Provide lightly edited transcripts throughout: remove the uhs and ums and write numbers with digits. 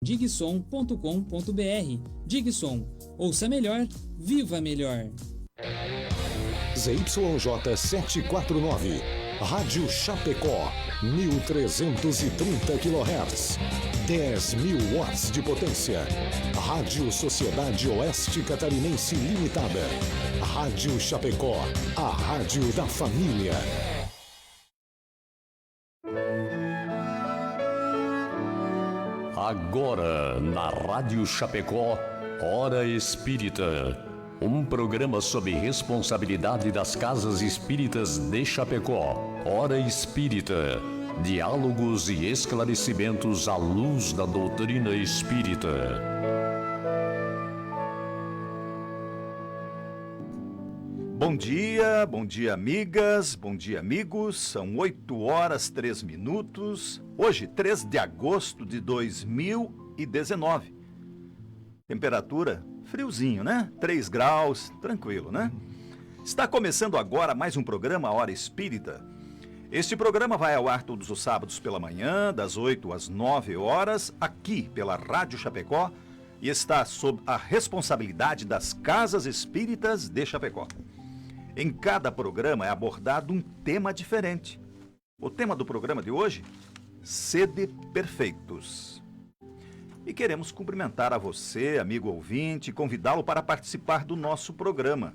digson.com.br. Digson, ouça melhor, viva melhor. ZYJ 749, Rádio Chapecó, 1330 kHz, 10.000 watts de potência. Rádio Sociedade Oeste Catarinense Limitada. Rádio Chapecó, a rádio da família. Agora, na Rádio Chapecó, Hora Espírita. Um programa sob responsabilidade das Casas Espíritas de Chapecó. Hora Espírita. Diálogos e esclarecimentos à luz da doutrina espírita. Bom dia amigas, bom dia amigos, são 8h03, hoje 3 de agosto de 2019, temperatura friozinho, né? 3 graus, tranquilo, né? Está começando agora mais um programa Hora Espírita. Este programa vai ao ar todos os sábados pela manhã, das 8 às 9 horas, aqui pela Rádio Chapecó, e está sob a responsabilidade das Casas Espíritas de Chapecó. Em cada programa é abordado um tema diferente. O tema do programa de hoje, Sede Perfeitos. E queremos cumprimentar a você, amigo ouvinte, e convidá-lo para participar do nosso programa.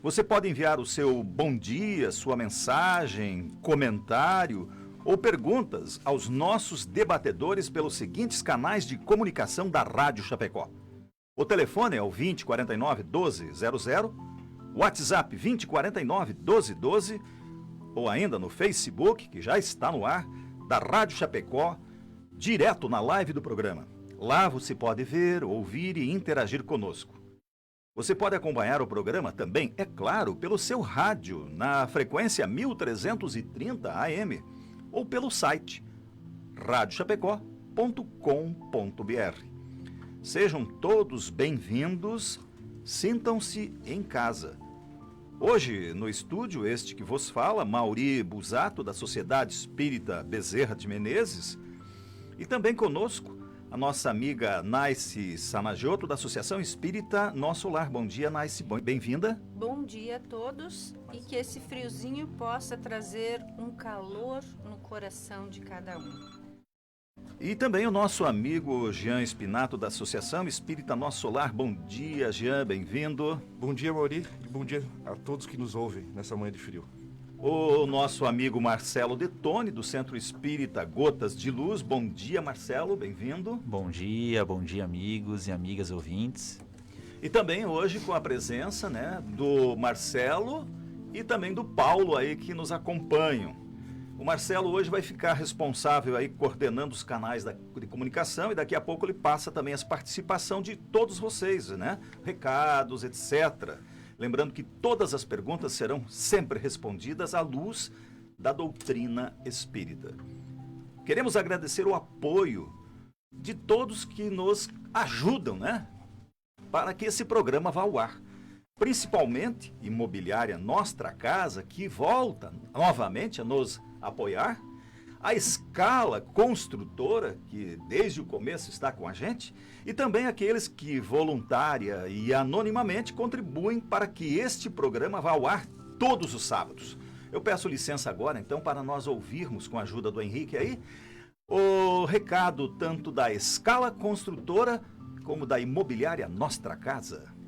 Você pode enviar o seu bom dia, sua mensagem, comentário ou perguntas aos nossos debatedores pelos seguintes canais de comunicação da Rádio Chapecó. O telefone é o 2049 1200, WhatsApp 2049 1212, ou ainda no Facebook, que já está no ar, da Rádio Chapecó, direto na live do programa. Lá você pode ver, ouvir e interagir conosco. Você pode acompanhar o programa também, é claro, pelo seu rádio, na frequência 1330 AM, ou pelo site radiochapecó.com.br. Sejam todos bem-vindos, sintam-se em casa. Hoje, no estúdio, este que vos fala, Mauri Busato, da Sociedade Espírita Bezerra de Menezes, e também conosco a nossa amiga Naice Sanajoto, da Associação Espírita Nosso Lar. Bom dia, Naice, bem-vinda. Bom dia a todos, e que esse friozinho possa trazer um calor no coração de cada um. E também o nosso amigo Jean Espinato, da Associação Espírita Nosso Lar. Bom dia, Jean, bem-vindo. Bom dia, Mauri, e bom dia a todos que nos ouvem nessa manhã de frio. O nosso amigo Marcelo Detone, do Centro Espírita Gotas de Luz. Bom dia, Marcelo, bem-vindo. Bom dia, amigos e amigas ouvintes. E também hoje com a presença, né, do Marcelo e também do Paulo aí que nos acompanham. O Marcelo hoje vai ficar responsável aí, coordenando os canais de comunicação, e daqui a pouco ele passa também a participação de todos vocês, né? Recados, etc. Lembrando que todas as perguntas serão sempre respondidas à luz da doutrina espírita. Queremos agradecer o apoio de todos que nos ajudam, né? Para que esse programa vá ao ar. Principalmente Imobiliária Nostra Casa, que volta novamente a nos apoiar, a Escala Construtora, que desde o começo está com a gente, e também aqueles que voluntária e anonimamente contribuem para que este programa vá ao ar todos os sábados. Eu peço licença agora, então, para nós ouvirmos, com a ajuda do Henrique aí, o recado tanto da Escala Construtora como da Imobiliária Nostra Casa.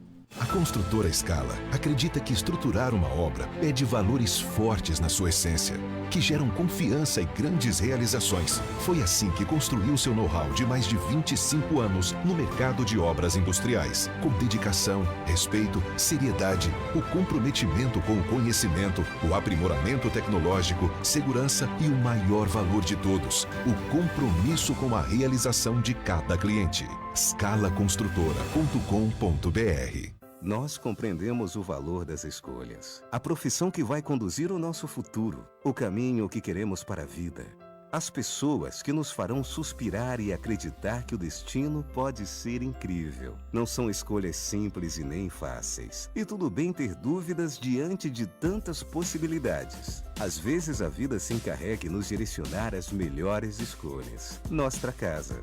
A construtora Escala acredita que estruturar uma obra pede valores fortes na sua essência, que geram confiança e grandes realizações. Foi assim que construiu seu know-how de mais de 25 anos no mercado de obras industriais, com dedicação, respeito, seriedade, o comprometimento com o conhecimento, o aprimoramento tecnológico, segurança e o maior valor de todos, o compromisso com a realização de cada cliente. Scalaconstrutora.com.br. Nós compreendemos o valor das escolhas, a profissão que vai conduzir o nosso futuro, o caminho que queremos para a vida, as pessoas que nos farão suspirar e acreditar que o destino pode ser incrível. Não são escolhas simples e nem fáceis. E tudo bem ter dúvidas diante de tantas possibilidades. Às vezes a vida se encarrega em nos direcionar às melhores escolhas. Nostra Casa.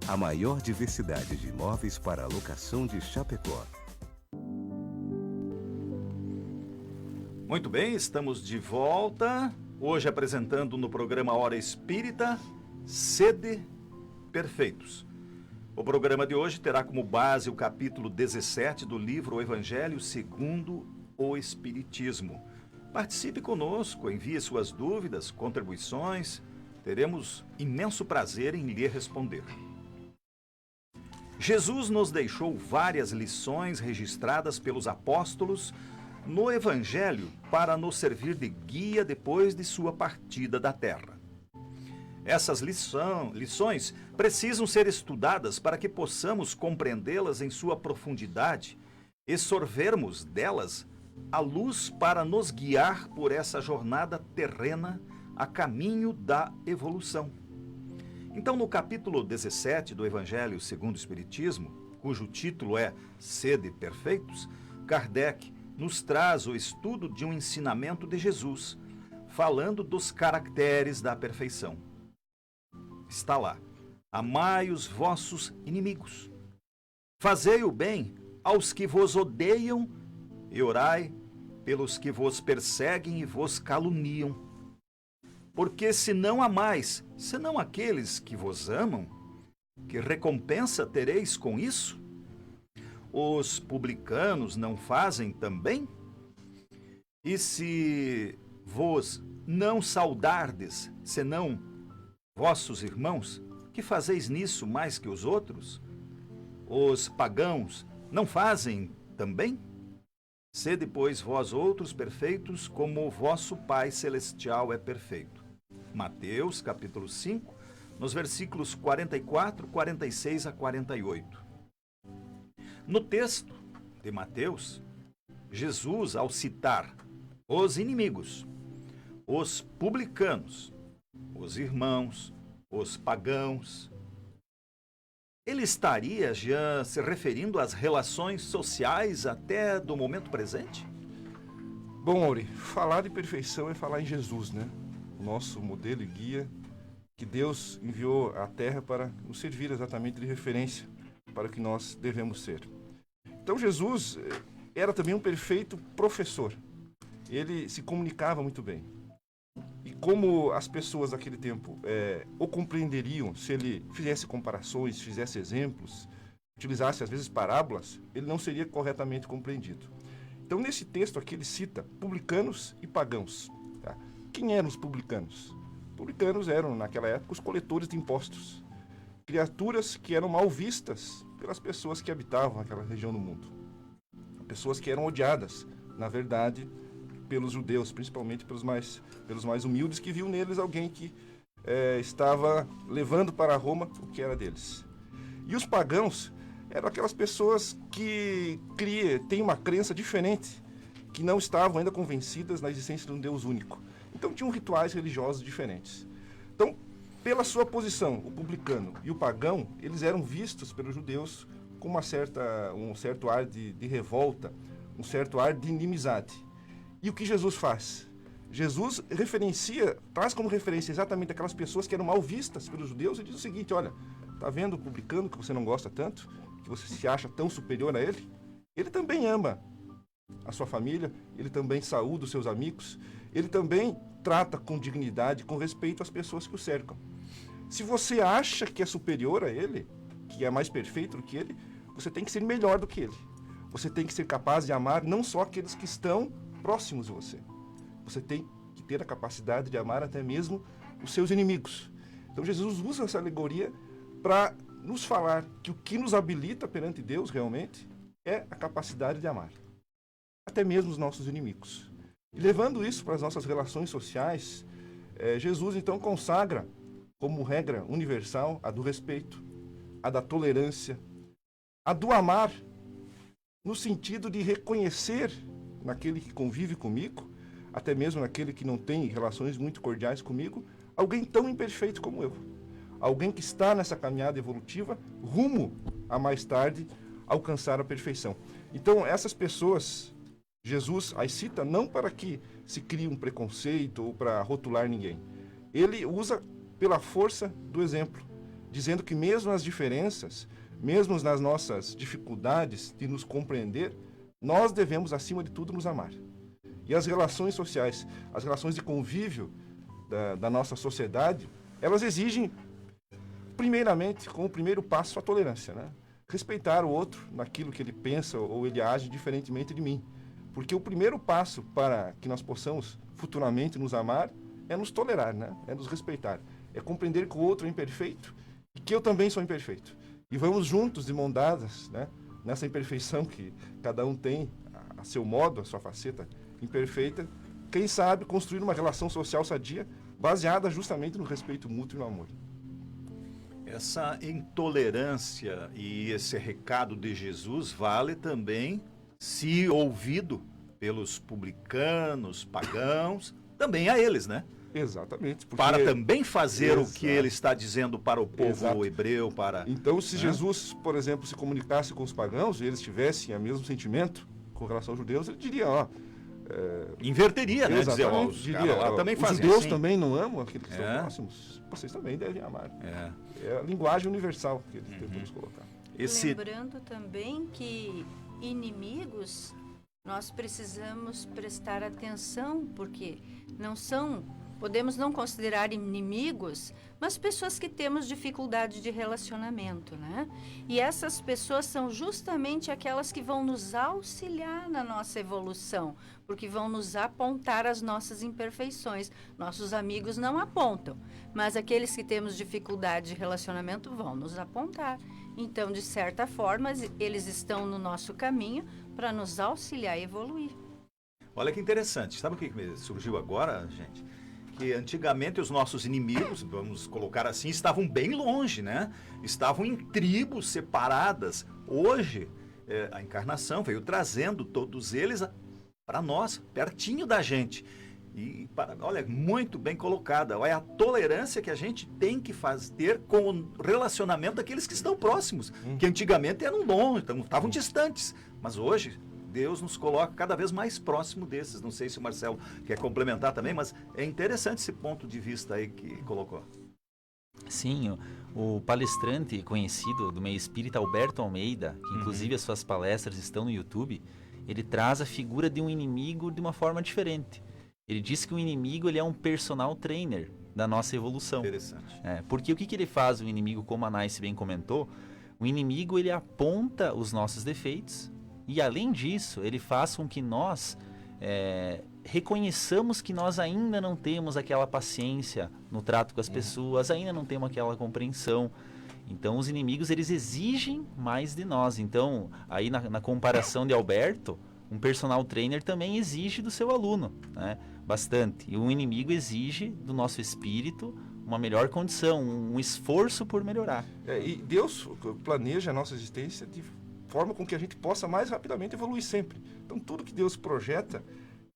a maior diversidade de imóveis para alocação de Chapecó. Muito bem, estamos de volta. Hoje apresentando no programa Hora Espírita, Sede Perfeitos. O programa de hoje terá como base o capítulo 17 do livro O Evangelho segundo o Espiritismo. Participe conosco, envie suas dúvidas, contribuições. Teremos imenso prazer em lhe responder. Jesus nos deixou várias lições registradas pelos apóstolos no Evangelho para nos servir de guia depois de sua partida da terra. Essas lições precisam ser estudadas para que possamos compreendê-las em sua profundidade e sorvermos delas a luz para nos guiar por essa jornada terrena a caminho da evolução. Então, no capítulo 17 do Evangelho segundo o Espiritismo, cujo título é Sede Perfeitos, Kardec nos traz o estudo de um ensinamento de Jesus, falando dos caracteres da perfeição. Está lá: amai os vossos inimigos, fazei o bem aos que vos odeiam e orai pelos que vos perseguem e vos caluniam. Porque se não amais, senão aqueles que vos amam, que recompensa tereis com isso? Os publicanos não fazem também? E se vos não saudardes, senão vossos irmãos, que fazeis nisso mais que os outros? Os pagãos não fazem também? Sede, pois, vós outros perfeitos, como o vosso Pai Celestial é perfeito. Mateus, capítulo 5, nos versículos 44, 46 a 48. No texto de Mateus, Jesus, ao citar os inimigos, os publicanos, os irmãos, os pagãos, ele estaria já se referindo às relações sociais até do momento presente? Bom, Auri, falar de perfeição é falar em Jesus, né? O nosso modelo e guia que Deus enviou à Terra para nos servir exatamente de referência para o que nós devemos ser. Então Jesus era também um perfeito professor. Ele se comunicava muito bem. E como as pessoas daquele tempo o compreenderiam se ele fizesse comparações, fizesse exemplos, utilizasse às vezes parábolas, ele não seria corretamente compreendido. Então nesse texto aqui ele cita publicanos e pagãos. Tá? Quem eram os publicanos? Publicanos eram, naquela época, os coletores de impostos. Criaturas que eram mal vistas pelas pessoas que habitavam aquela região do mundo. Pessoas que eram odiadas, na verdade, pelos judeus, principalmente pelos mais humildes, que viam neles alguém que estava levando para Roma o que era deles. E os pagãos eram aquelas pessoas que têm uma crença diferente, que não estavam ainda convencidas na existência de um Deus único. Então tinham rituais religiosos diferentes. Então, pela sua posição, o publicano e o pagão, eles eram vistos pelos judeus com um certo ar de revolta, um certo ar de inimizade. E o que Jesus faz? Jesus traz como referência exatamente aquelas pessoas que eram mal vistas pelos judeus e diz o seguinte: olha, tá vendo o publicano que você não gosta tanto, que você se acha tão superior a ele? Ele também ama a sua família, ele também saúda os seus amigos, ele também trata com dignidade, com respeito as pessoas que o cercam. Se você acha que é superior a ele, que é mais perfeito do que ele, você tem que ser melhor do que ele. Você tem que ser capaz de amar não só aqueles que estão próximos de você. Você tem que ter a capacidade de amar até mesmo os seus inimigos. Então Jesus usa essa alegoria para nos falar que o que nos habilita perante Deus realmente é a capacidade de amar até mesmo os nossos inimigos. E levando isso para as nossas relações sociais, Jesus então consagra como regra universal a do respeito, a da tolerância, a do amar, no sentido de reconhecer naquele que convive comigo, até mesmo naquele que não tem relações muito cordiais comigo, alguém tão imperfeito como eu. Alguém que está nessa caminhada evolutiva rumo a mais tarde alcançar a perfeição. Então essas pessoas, Jesus as cita não para que se crie um preconceito ou para rotular ninguém. Ele usa pela força do exemplo. dizendo que mesmo nas diferenças, mesmo nas nossas dificuldades de nos compreender, nós devemos, acima de tudo, nos amar. E as relações sociais, as relações de convívio da nossa sociedade, elas exigem, primeiramente, como primeiro passo, a tolerância, né? Respeitar o outro naquilo que ele pensa ou ele age diferentemente de mim. Porque o primeiro passo para que nós possamos futuramente nos amar é nos tolerar, né? É nos respeitar. É compreender que o outro é imperfeito e que eu também sou imperfeito. E vamos juntos, de mão dadas, né? Nessa imperfeição que cada um tem, a seu modo, a sua faceta imperfeita, quem sabe construir uma relação social sadia baseada justamente no respeito mútuo e no amor. Essa intolerância e esse recado de Jesus vale também, se ouvido pelos publicanos, pagãos, também a eles, né? Exatamente. Porque... Para também fazer o que ele está dizendo para o povo hebreu, para... Então, se Jesus, por exemplo, se comunicasse com os pagãos e eles tivessem o mesmo sentimento com relação aos judeus, ele diria, ó... Inverteria, né? Dizer, ó, os diria, lá também os judeus assim. Também não amam aqueles que são próximos. Vocês também devem amar. É a linguagem universal que eles tentam nos colocar. Lembrando também que inimigos, nós precisamos prestar atenção, porque não são, podemos não considerar inimigos, mas pessoas que temos dificuldade de relacionamento, né? E essas pessoas são justamente aquelas que vão nos auxiliar na nossa evolução, porque vão nos apontar as nossas imperfeições. Nossos amigos não apontam, mas aqueles que temos dificuldade de relacionamento vão nos apontar. Então, de certa forma, eles estão no nosso caminho para nos auxiliar a evoluir. Olha que interessante. Sabe o que me surgiu agora, gente? Que antigamente os nossos inimigos, vamos colocar assim, estavam bem longe, né? Estavam em tribos separadas. Hoje, a encarnação veio trazendo todos eles para nós, pertinho da gente. E, olha, muito bem colocada. Olha a tolerância que a gente tem que ter com o relacionamento daqueles que estão próximos, que antigamente eram longe, estavam distantes. Mas hoje, Deus nos coloca cada vez mais próximo desses. Não sei se o Marcelo quer complementar também, mas é interessante esse ponto de vista aí que colocou. Sim, o palestrante conhecido do meio espírita, Alberto Almeida, que inclusive as suas palestras estão no YouTube, ele traz a figura de um inimigo de uma forma diferente. Ele diz que o inimigo ele é um personal trainer da nossa evolução. Interessante. Porque o que ele faz, o inimigo, como a Naice bem comentou, o inimigo ele aponta os nossos defeitos e, além disso, ele faz com que nós reconheçamos que nós ainda não temos aquela paciência no trato com as pessoas, ainda não temos aquela compreensão. Então, os inimigos eles exigem mais de nós. Então, aí na comparação de Alberto, um personal trainer também exige do seu aluno, né? Bastante. E o inimigo exige do nosso espírito uma melhor condição, um esforço por melhorar. E Deus planeja a nossa existência de forma com que a gente possa mais rapidamente evoluir sempre. Então, tudo que Deus projeta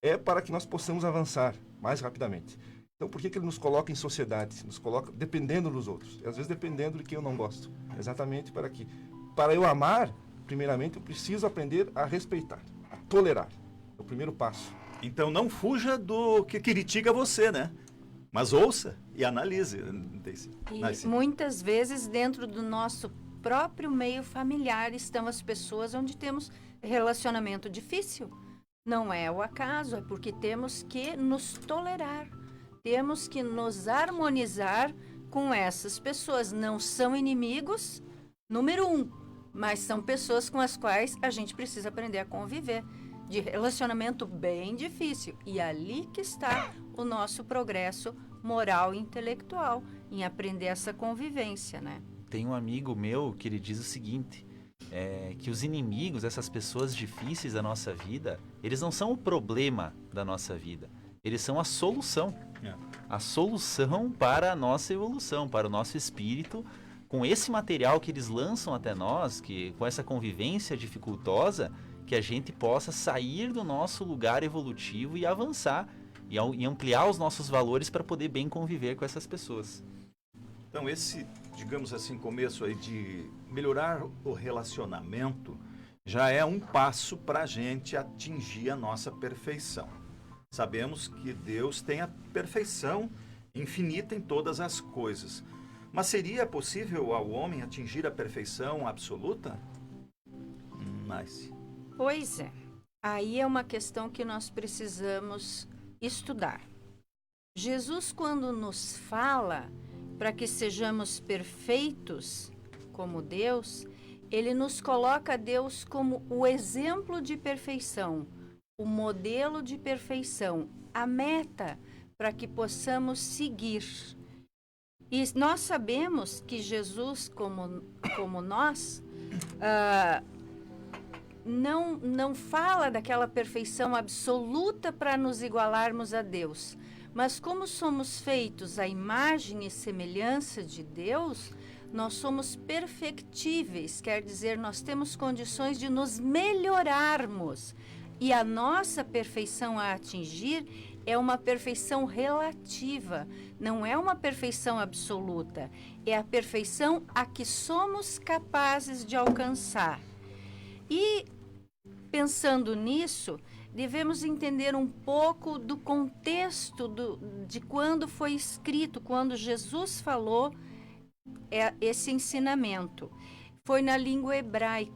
é para que nós possamos avançar mais rapidamente. Então, por que Ele nos coloca em sociedade? Nos coloca dependendo dos outros. E, às vezes, dependendo de quem eu não gosto. Exatamente para eu amar, primeiramente, eu preciso aprender a respeitar, a tolerar. É o primeiro passo. Então, não fuja do que critica você, né? Mas ouça e analise. E muitas vezes, dentro do nosso próprio meio familiar, estão as pessoas onde temos relacionamento difícil. Não é o acaso, é porque temos que nos tolerar. Temos que nos harmonizar com essas pessoas. Não são inimigos, número 1, mas são pessoas com as quais a gente precisa aprender a conviver. De relacionamento bem difícil. E ali que está o nosso progresso moral e intelectual, em aprender essa convivência, né? Tem um amigo meu que ele diz o seguinte, que os inimigos, essas pessoas difíceis da nossa vida, eles não são o problema da nossa vida, eles são a solução. A solução para a nossa evolução, para o nosso espírito, com esse material que eles lançam até nós, que com essa convivência dificultosa, que a gente possa sair do nosso lugar evolutivo e avançar e ampliar os nossos valores para poder bem conviver com essas pessoas. Então esse, digamos assim, começo aí de melhorar o relacionamento já é um passo para a gente atingir a nossa perfeição. Sabemos que Deus tem a perfeição infinita em todas as coisas, Mas seria possível ao homem atingir a perfeição absoluta? Nice. Pois é. Aí é uma questão que nós precisamos estudar. Jesus, quando nos fala para que sejamos perfeitos como Deus, ele nos coloca Deus como o exemplo de perfeição, o modelo de perfeição, a meta para que possamos seguir. E nós sabemos que Jesus, como nós, não fala daquela perfeição absoluta para nos igualarmos a Deus. Mas como somos feitos à imagem e semelhança de Deus, nós somos perfectíveis, quer dizer, nós temos condições de nos melhorarmos. E a nossa perfeição a atingir é uma perfeição relativa, não é uma perfeição absoluta, é a perfeição a que somos capazes de alcançar. E, pensando nisso, devemos entender um pouco do contexto de quando foi escrito, quando Jesus falou esse ensinamento. Foi na língua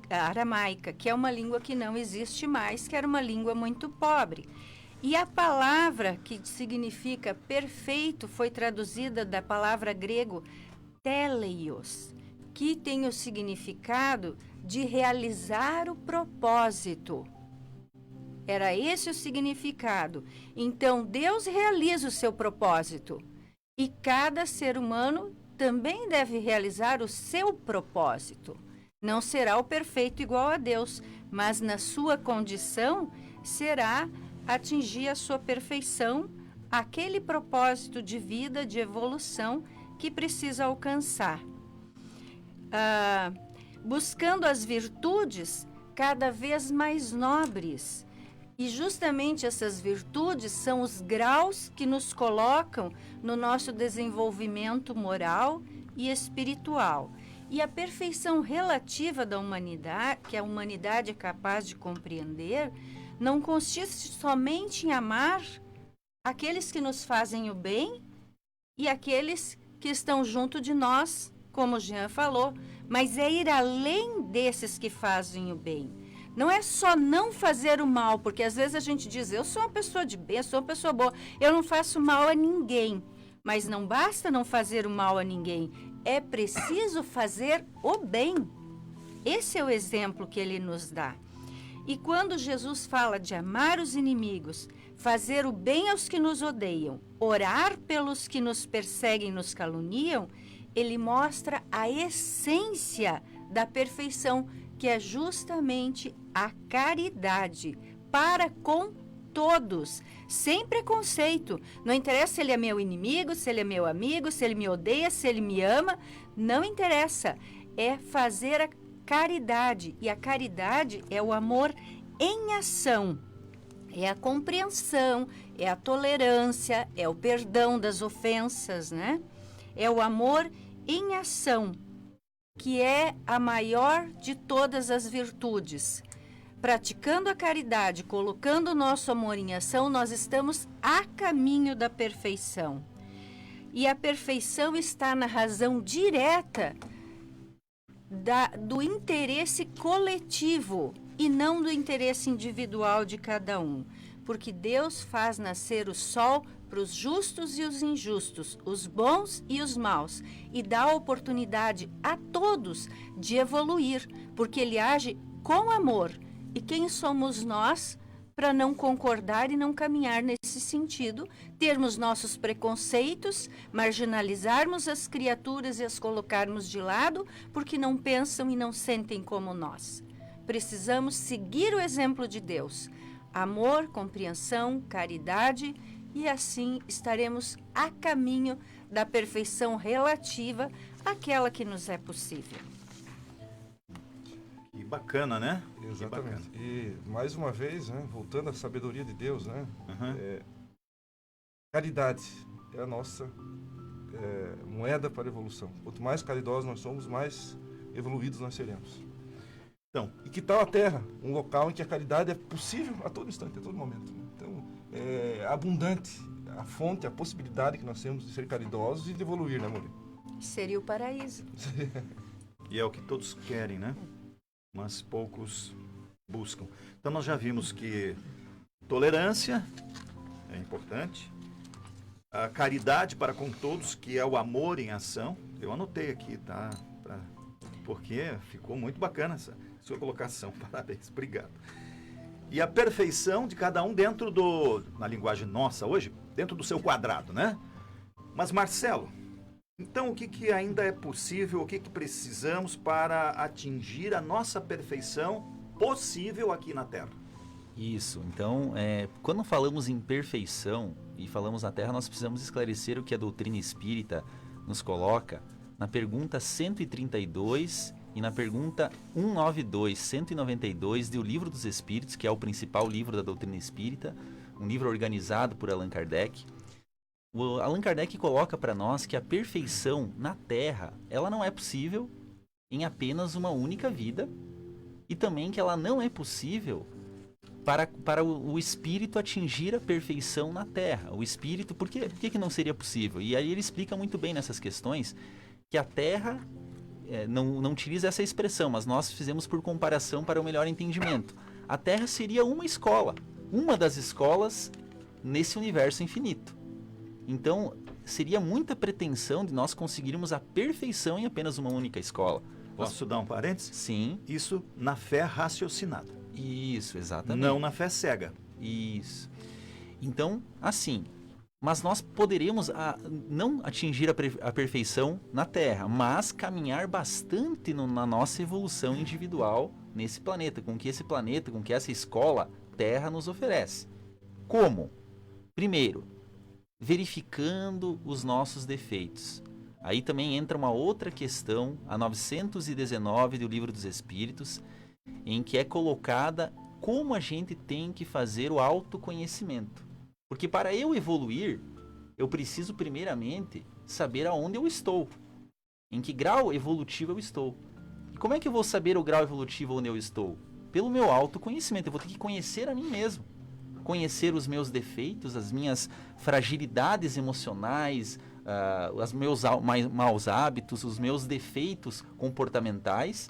aramaica, que é uma língua que não existe mais, que era uma língua muito pobre. E a palavra que significa perfeito foi traduzida da palavra grego teleios, que tem o significado de realizar o propósito. Era esse o significado. Então, Deus realiza o seu propósito. E cada ser humano também deve realizar o seu propósito. Não será o perfeito igual a Deus, mas na sua condição será atingir a sua perfeição, aquele propósito de vida, de evolução que precisa alcançar. Buscando as virtudes cada vez mais nobres. E justamente essas virtudes são os graus que nos colocam no nosso desenvolvimento moral e espiritual. E a perfeição relativa da humanidade, que a humanidade é capaz de compreender, não consiste somente em amar aqueles que nos fazem o bem e aqueles que estão junto de nós, como o Jean falou, mas é ir além desses que fazem o bem. Não é só não fazer o mal, porque às vezes a gente diz, eu sou uma pessoa de bem, eu sou uma pessoa boa, eu não faço mal a ninguém. Mas não basta não fazer o mal a ninguém, é preciso fazer o bem. Esse é o exemplo que ele nos dá. E quando Jesus fala de amar os inimigos, fazer o bem aos que nos odeiam, orar pelos que nos perseguem e nos caluniam, ele mostra a essência da perfeição, que é justamente a caridade para com todos, sem preconceito. Não interessa se ele é meu inimigo, se ele é meu amigo, se ele me odeia, se ele me ama, não interessa. É fazer a caridade, e a caridade é o amor em ação. É a compreensão, é a tolerância, é o perdão das ofensas, né? É o amor em ação, que é a maior de todas as virtudes. Praticando a caridade, colocando o nosso amor em ação, nós estamos a caminho da perfeição. E a perfeição está na razão direta do interesse coletivo e não do interesse individual de cada um. Porque Deus faz nascer o sol para os justos e os injustos, os bons e os maus, e dá oportunidade a todos de evoluir, porque Ele age com amor. E quem somos nós para não concordar e não caminhar nesse sentido, termos nossos preconceitos, marginalizarmos as criaturas e as colocarmos de lado porque não pensam e não sentem como nós? Precisamos seguir o exemplo de Deus. Amor, compreensão, caridade, e assim estaremos a caminho da perfeição relativa àquela que nos é possível. Que bacana, né? Exatamente. Bacana. E mais uma vez, né, voltando à sabedoria de Deus, né? Caridade é a nossa moeda para a evolução. Quanto mais caridosos nós somos, mais evoluídos nós seremos. Então, e que tal a Terra? Um local em que a caridade é possível a todo instante, a todo momento. Né? Então, é abundante a fonte, a possibilidade que nós temos de ser caridosos e de evoluir, né, Maurício? Seria o paraíso. E é o que todos querem, né? Mas poucos buscam. Então nós já vimos que tolerância é importante, a caridade para com todos, que é o amor em ação. Eu anotei aqui, tá? Porque ficou muito bacana essa sua colocação. Parabéns, obrigado. E a perfeição de cada um dentro na linguagem nossa hoje, dentro do seu quadrado, né? Mas Marcelo, então o que ainda é possível, o que precisamos para atingir a nossa perfeição possível aqui na Terra? Isso, então, quando falamos em perfeição e falamos na Terra, nós precisamos esclarecer o que a doutrina espírita nos coloca na pergunta 132 e na pergunta 192, 192 do Livro dos Espíritos, que é o principal livro da doutrina espírita, um livro organizado por Allan Kardec. O Allan Kardec coloca para nós que a perfeição na Terra, ela não é possível em apenas uma única vida, e também que ela não é possível para o espírito atingir a perfeição na Terra. O espírito, por que não seria possível? E aí ele explica muito bem nessas questões que a Terra, não utiliza essa expressão, mas nós fizemos por comparação para o melhor entendimento. A Terra seria uma escola, uma das escolas nesse universo infinito. Então, seria muita pretensão de nós conseguirmos a perfeição em apenas uma única escola. Posso dar um parênteses? Sim. Isso na fé raciocinada. Isso, exatamente. Não na fé cega. Isso. Então, assim, mas nós poderemos não atingir a perfeição na Terra, mas caminhar bastante na nossa evolução individual nesse planeta, com que esse planeta, com que essa escola Terra nos oferece. Como? Primeiro, verificando os nossos defeitos. Aí também entra uma outra questão, a 919 do Livro dos Espíritos, em que é colocada como a gente tem que fazer o autoconhecimento. Porque para eu evoluir, eu preciso primeiramente saber aonde eu estou, em que grau evolutivo eu estou. E como é que eu vou saber o grau evolutivo onde eu estou? Pelo meu autoconhecimento, eu vou ter que conhecer a mim mesmo. Conhecer os meus defeitos, as minhas fragilidades emocionais, os meus maus hábitos, os meus defeitos comportamentais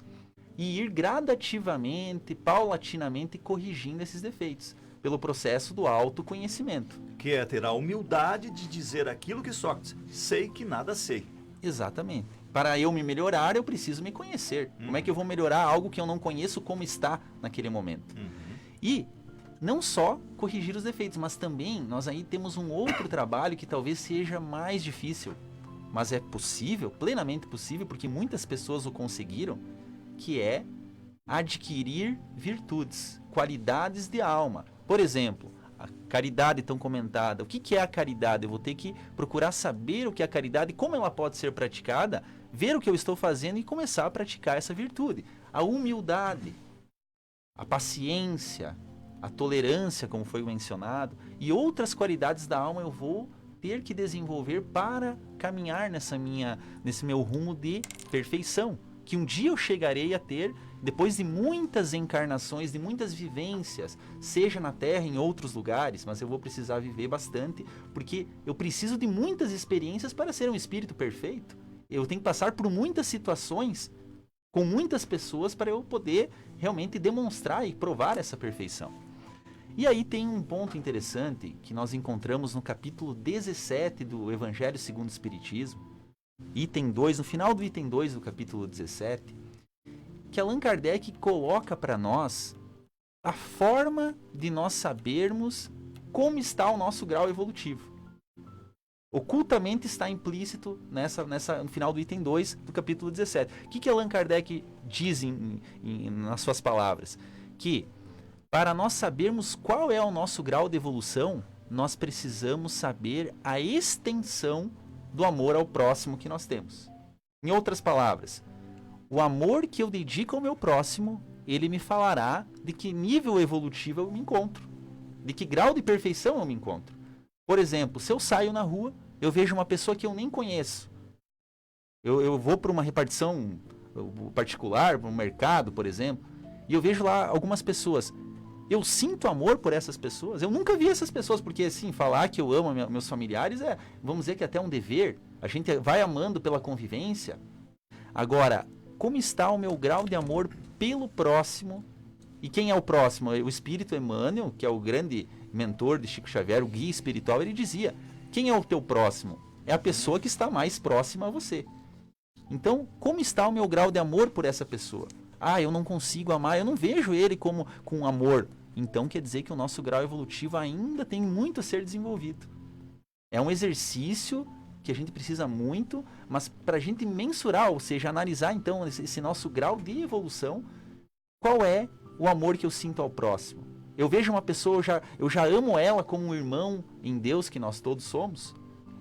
e ir gradativamente, paulatinamente corrigindo esses defeitos pelo processo do autoconhecimento. Que é ter a humildade de dizer aquilo que só sei que nada sei. Exatamente. Para eu me melhorar, eu preciso me conhecer. Como é que eu vou melhorar algo que eu não conheço como está naquele momento? E não só corrigir os defeitos, mas também nós aí temos um outro trabalho que talvez seja mais difícil, mas é possível, plenamente possível, porque muitas pessoas o conseguiram, que é adquirir virtudes, qualidades de alma. Por exemplo, a caridade tão comentada. O que é a caridade? Eu vou ter que procurar saber o que é a caridade, como ela pode ser praticada, ver o que eu estou fazendo e começar a praticar essa virtude. A humildade, a paciência, a tolerância, como foi mencionado, e outras qualidades da alma eu vou ter que desenvolver para caminhar nesse meu rumo de perfeição, que um dia eu chegarei a ter, depois de muitas encarnações, de muitas vivências, seja na Terra, em outros lugares, mas eu vou precisar viver bastante, porque eu preciso de muitas experiências para ser um espírito perfeito. Eu tenho que passar por muitas situações, com muitas pessoas, para eu poder realmente demonstrar e provar essa perfeição. E aí tem um ponto interessante que nós encontramos no capítulo 17 do Evangelho segundo o Espiritismo, item 2, no final do item 2 do capítulo 17, que Allan Kardec coloca para nós a forma de nós sabermos como está o nosso grau evolutivo. Ocultamente está implícito no final do item 2 do capítulo 17. O que Allan Kardec diz nas suas palavras? Que para nós sabermos qual é o nosso grau de evolução, nós precisamos saber a extensão do amor ao próximo que nós temos. Em outras palavras, o amor que eu dedico ao meu próximo, ele me falará de que nível evolutivo eu me encontro, de que grau de perfeição eu me encontro. Por exemplo, se eu saio na rua, eu vejo uma pessoa que eu nem conheço. Eu vou para uma repartição particular, para um mercado, por exemplo, e eu vejo lá algumas pessoas. Eu sinto amor por essas pessoas? Eu nunca vi essas pessoas, porque assim, falar que eu amo meus familiares vamos dizer que até um dever. A gente vai amando pela convivência. Agora, como está o meu grau de amor pelo próximo? E quem é o próximo? O Espírito Emmanuel, que é o grande mentor de Chico Xavier, o guia espiritual, ele dizia: quem é o teu próximo? É a pessoa que está mais próxima a você. Então, como está o meu grau de amor por essa pessoa? Eu não consigo amar, eu não vejo ele como com amor. Então quer dizer que o nosso grau evolutivo ainda tem muito a ser desenvolvido. É um exercício que a gente precisa muito, mas para a gente mensurar, ou seja, analisar então esse nosso grau de evolução, qual é o amor que eu sinto ao próximo? Eu vejo uma pessoa, eu já amo ela como um irmão em Deus que nós todos somos?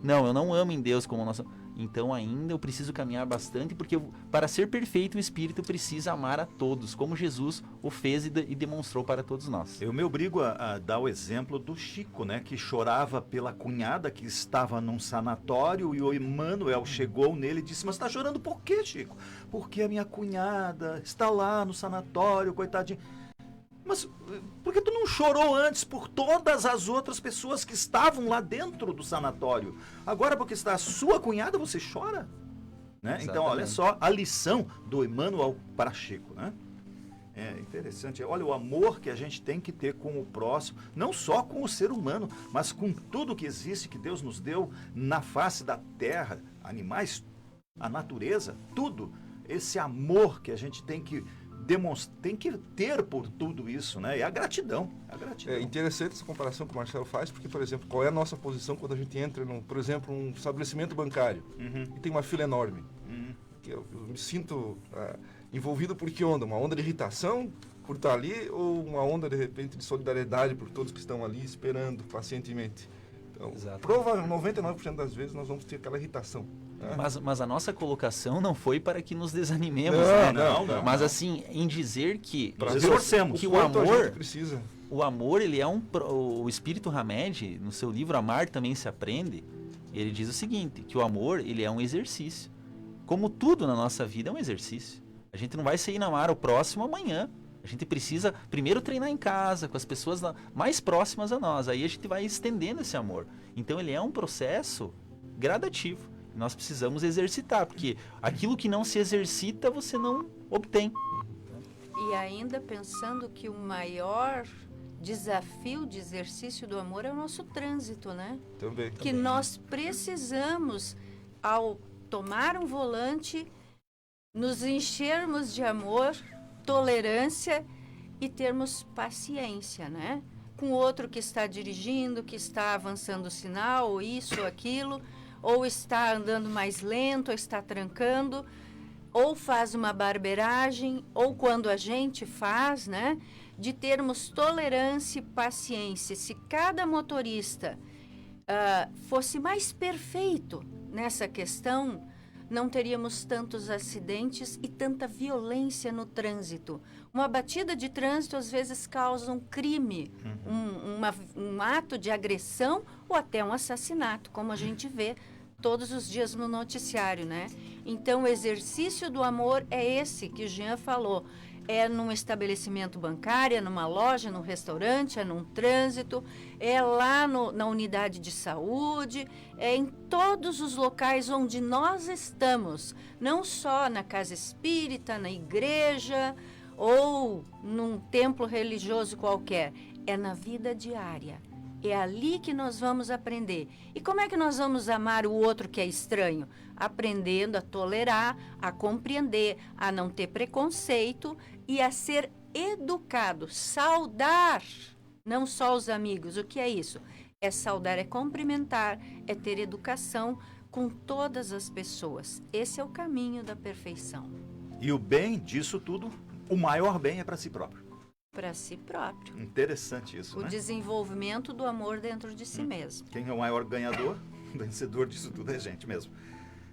Não, eu não amo em Deus como nós somos. Então ainda eu preciso caminhar bastante, porque para ser perfeito o Espírito precisa amar a todos, como Jesus o fez e demonstrou para todos nós. Eu me obrigo a dar o exemplo do Chico, né, que chorava pela cunhada que estava num sanatório, e o Emmanuel chegou nele e disse: mas está chorando por quê, Chico? Porque a minha cunhada está lá no sanatório, coitadinha. Mas por que tu não chorou antes por todas as outras pessoas que estavam lá dentro do sanatório? Agora, porque está a sua cunhada, você chora? Né? Então, olha só a lição do Emmanuel para Chico. Né? É interessante. Olha o amor que a gente tem que ter com o próximo, não só com o ser humano, mas com tudo que existe, que Deus nos deu na face da terra, animais, a natureza, tudo. Esse amor que a gente tem que ter por tudo isso, né? É a gratidão. É interessante essa comparação que o Marcelo faz, porque, por exemplo, qual é a nossa posição quando a gente entra, por exemplo, num estabelecimento bancário e tem uma fila enorme? Que eu me sinto envolvido por que onda? Uma onda de irritação por estar ali, ou uma onda, de repente, de solidariedade por todos que estão ali esperando pacientemente? Então, provavelmente 99% das vezes nós vamos ter aquela irritação. Mas a nossa colocação não foi para que nos desanimemos, não. Mas assim, em dizer que esforcemos, o amor precisa. O amor, ele é o Espírito Hamed, no seu livro Amar Também Se Aprende, ele diz o seguinte, que o amor, ele é um exercício. Como tudo na nossa vida é um exercício. A gente não vai sair na amar o próximo amanhã. A gente precisa primeiro treinar em casa, com as pessoas mais próximas a nós. Aí a gente vai estendendo esse amor. Então ele é um processo gradativo. Nós precisamos exercitar, porque aquilo que não se exercita, você não obtém. E ainda pensando que o maior desafio de exercício do amor é o nosso trânsito, né? Também. Que nós precisamos, ao tomar um volante, nos enchermos de amor, tolerância e termos paciência, né? Com o outro que está dirigindo, que está avançando o sinal, ou isso, ou aquilo, ou está andando mais lento, ou está trancando, ou faz uma barbeiragem, ou quando a gente faz, né? De termos tolerância e paciência. Se cada motorista fosse mais perfeito nessa questão, não teríamos tantos acidentes e tanta violência no trânsito. Uma batida de trânsito às vezes causa um crime, um ato de agressão ou até um assassinato, como a gente vê todos os dias no noticiário, né? Então, o exercício do amor é esse que o Jean falou. É num estabelecimento bancário, é numa loja, num restaurante, é num trânsito, é lá na unidade de saúde, é em todos os locais onde nós estamos, não só na casa espírita, na igreja ou num templo religioso qualquer, é na vida diária. É ali que nós vamos aprender. E como é que nós vamos amar o outro que é estranho? Aprendendo a tolerar, a compreender, a não ter preconceito e a ser educado, saudar, não só os amigos. O que é isso? É saudar, é cumprimentar, é ter educação com todas as pessoas. Esse é o caminho da perfeição. E o bem disso tudo, o maior bem é para si próprio. Para si próprio. Interessante isso, né? O desenvolvimento do amor dentro de si mesmo. Quem é o maior ganhador, vencedor disso tudo é a gente mesmo.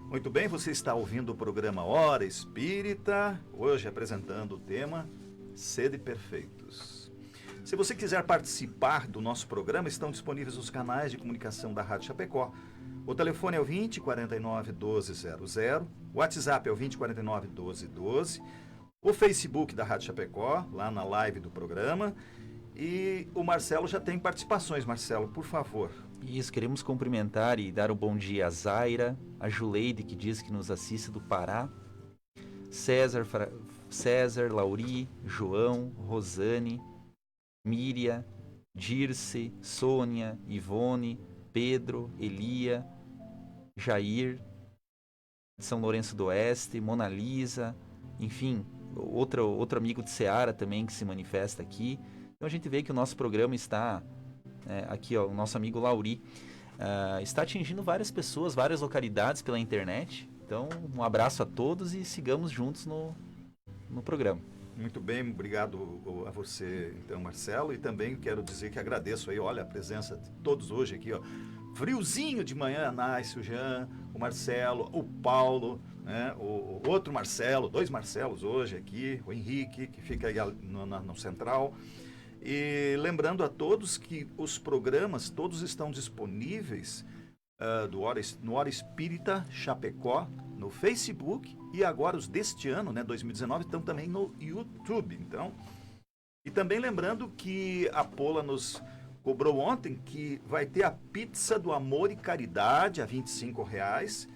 Muito bem, você está ouvindo o programa Hora Espírita, hoje apresentando o tema Sede Perfeitos. Se você quiser participar do nosso programa, estão disponíveis os canais de comunicação da Rádio Chapecó. O telefone é o 20 49 12 00, o WhatsApp é o 20 49 12 12, o Facebook da Rádio Chapecó, lá na live do programa, E o Marcelo já tem participações. Marcelo, por favor. Isso, queremos cumprimentar e dar um bom dia a Zaira, a Juleide, que diz que nos assiste do Pará, César, Lauri, João, Rosane, Míria, Dirce, Sônia, Ivone, Pedro, Elia, Jair, de São Lourenço do Oeste, Mona Lisa, enfim, outro amigo de Ceará também que se manifesta aqui. Então a gente vê que o nosso programa está, aqui ó, o nosso amigo Lauri, está atingindo várias pessoas, várias localidades pela internet. Então um abraço a todos e sigamos juntos no programa. Muito bem, obrigado a você, então, Marcelo, e também quero dizer que agradeço aí, olha, a presença de todos hoje aqui, ó, friozinho de manhã, a Naice, o Jean, o Marcelo, o Paulo, né, o outro Marcelo, 2 Marcelos hoje aqui, o Henrique, que fica aí no Central, e lembrando a todos que os programas todos estão disponíveis no Hora Espírita Chapecó, no Facebook, e agora os deste ano, né, 2019, estão também no YouTube. Então, e também lembrando que a Pola nos cobrou ontem que vai ter a pizza do Amor e Caridade a R$25,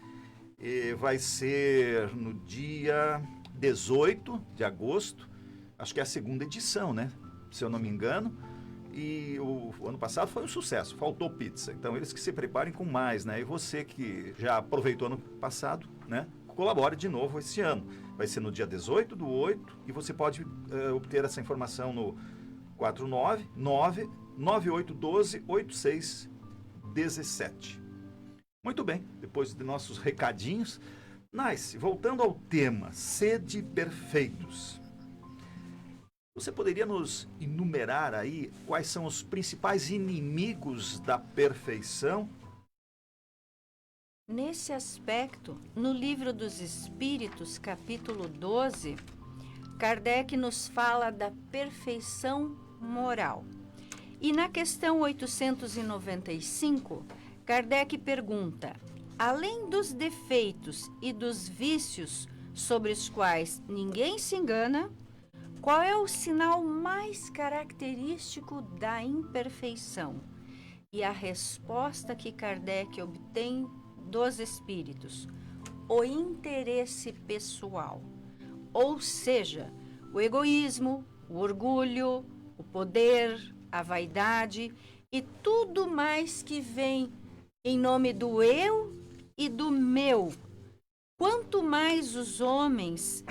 e vai ser no dia 18 de agosto, acho que é a 2ª edição, né, se eu não me engano. E o ano passado foi um sucesso, faltou pizza. Então eles que se preparem com mais, né? E você que já aproveitou ano passado, né? Colabore de novo esse ano. Vai ser no dia 18/8 e você pode obter essa informação no 499-9812-8617. Muito bem, depois de nossos recadinhos. Nice, voltando ao tema, sede perfeitos. Você poderia nos enumerar aí quais são os principais inimigos da perfeição? Nesse aspecto, no Livro dos Espíritos, capítulo 12, Kardec nos fala da perfeição moral. E na questão 895, Kardec pergunta: além dos defeitos e dos vícios sobre os quais ninguém se engana, qual é o sinal mais característico da imperfeição? E a resposta que Kardec obtém dos espíritos: o interesse pessoal. Ou seja, o egoísmo, o orgulho, o poder, a vaidade e tudo mais que vem em nome do eu e do meu. Quanto mais os homens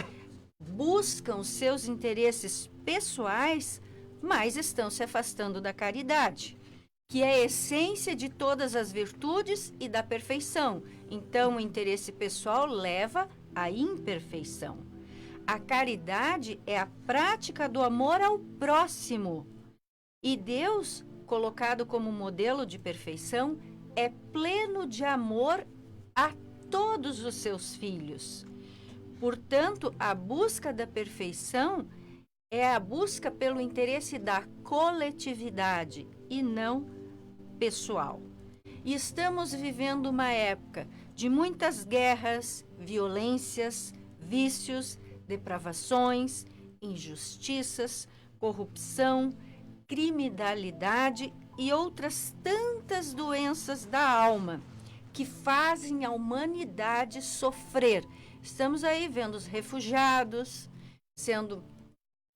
buscam seus interesses pessoais, mais estão se afastando da caridade, que é a essência de todas as virtudes e da perfeição. Então, o interesse pessoal leva à imperfeição. A caridade é a prática do amor ao próximo. E Deus, colocado como modelo de perfeição, é pleno de amor a todos os seus filhos. Portanto, a busca da perfeição é a busca pelo interesse da coletividade e não pessoal. E estamos vivendo uma época de muitas guerras, violências, vícios, depravações, injustiças, corrupção, criminalidade e outras tantas doenças da alma que fazem a humanidade sofrer. Estamos aí vendo os refugiados sendo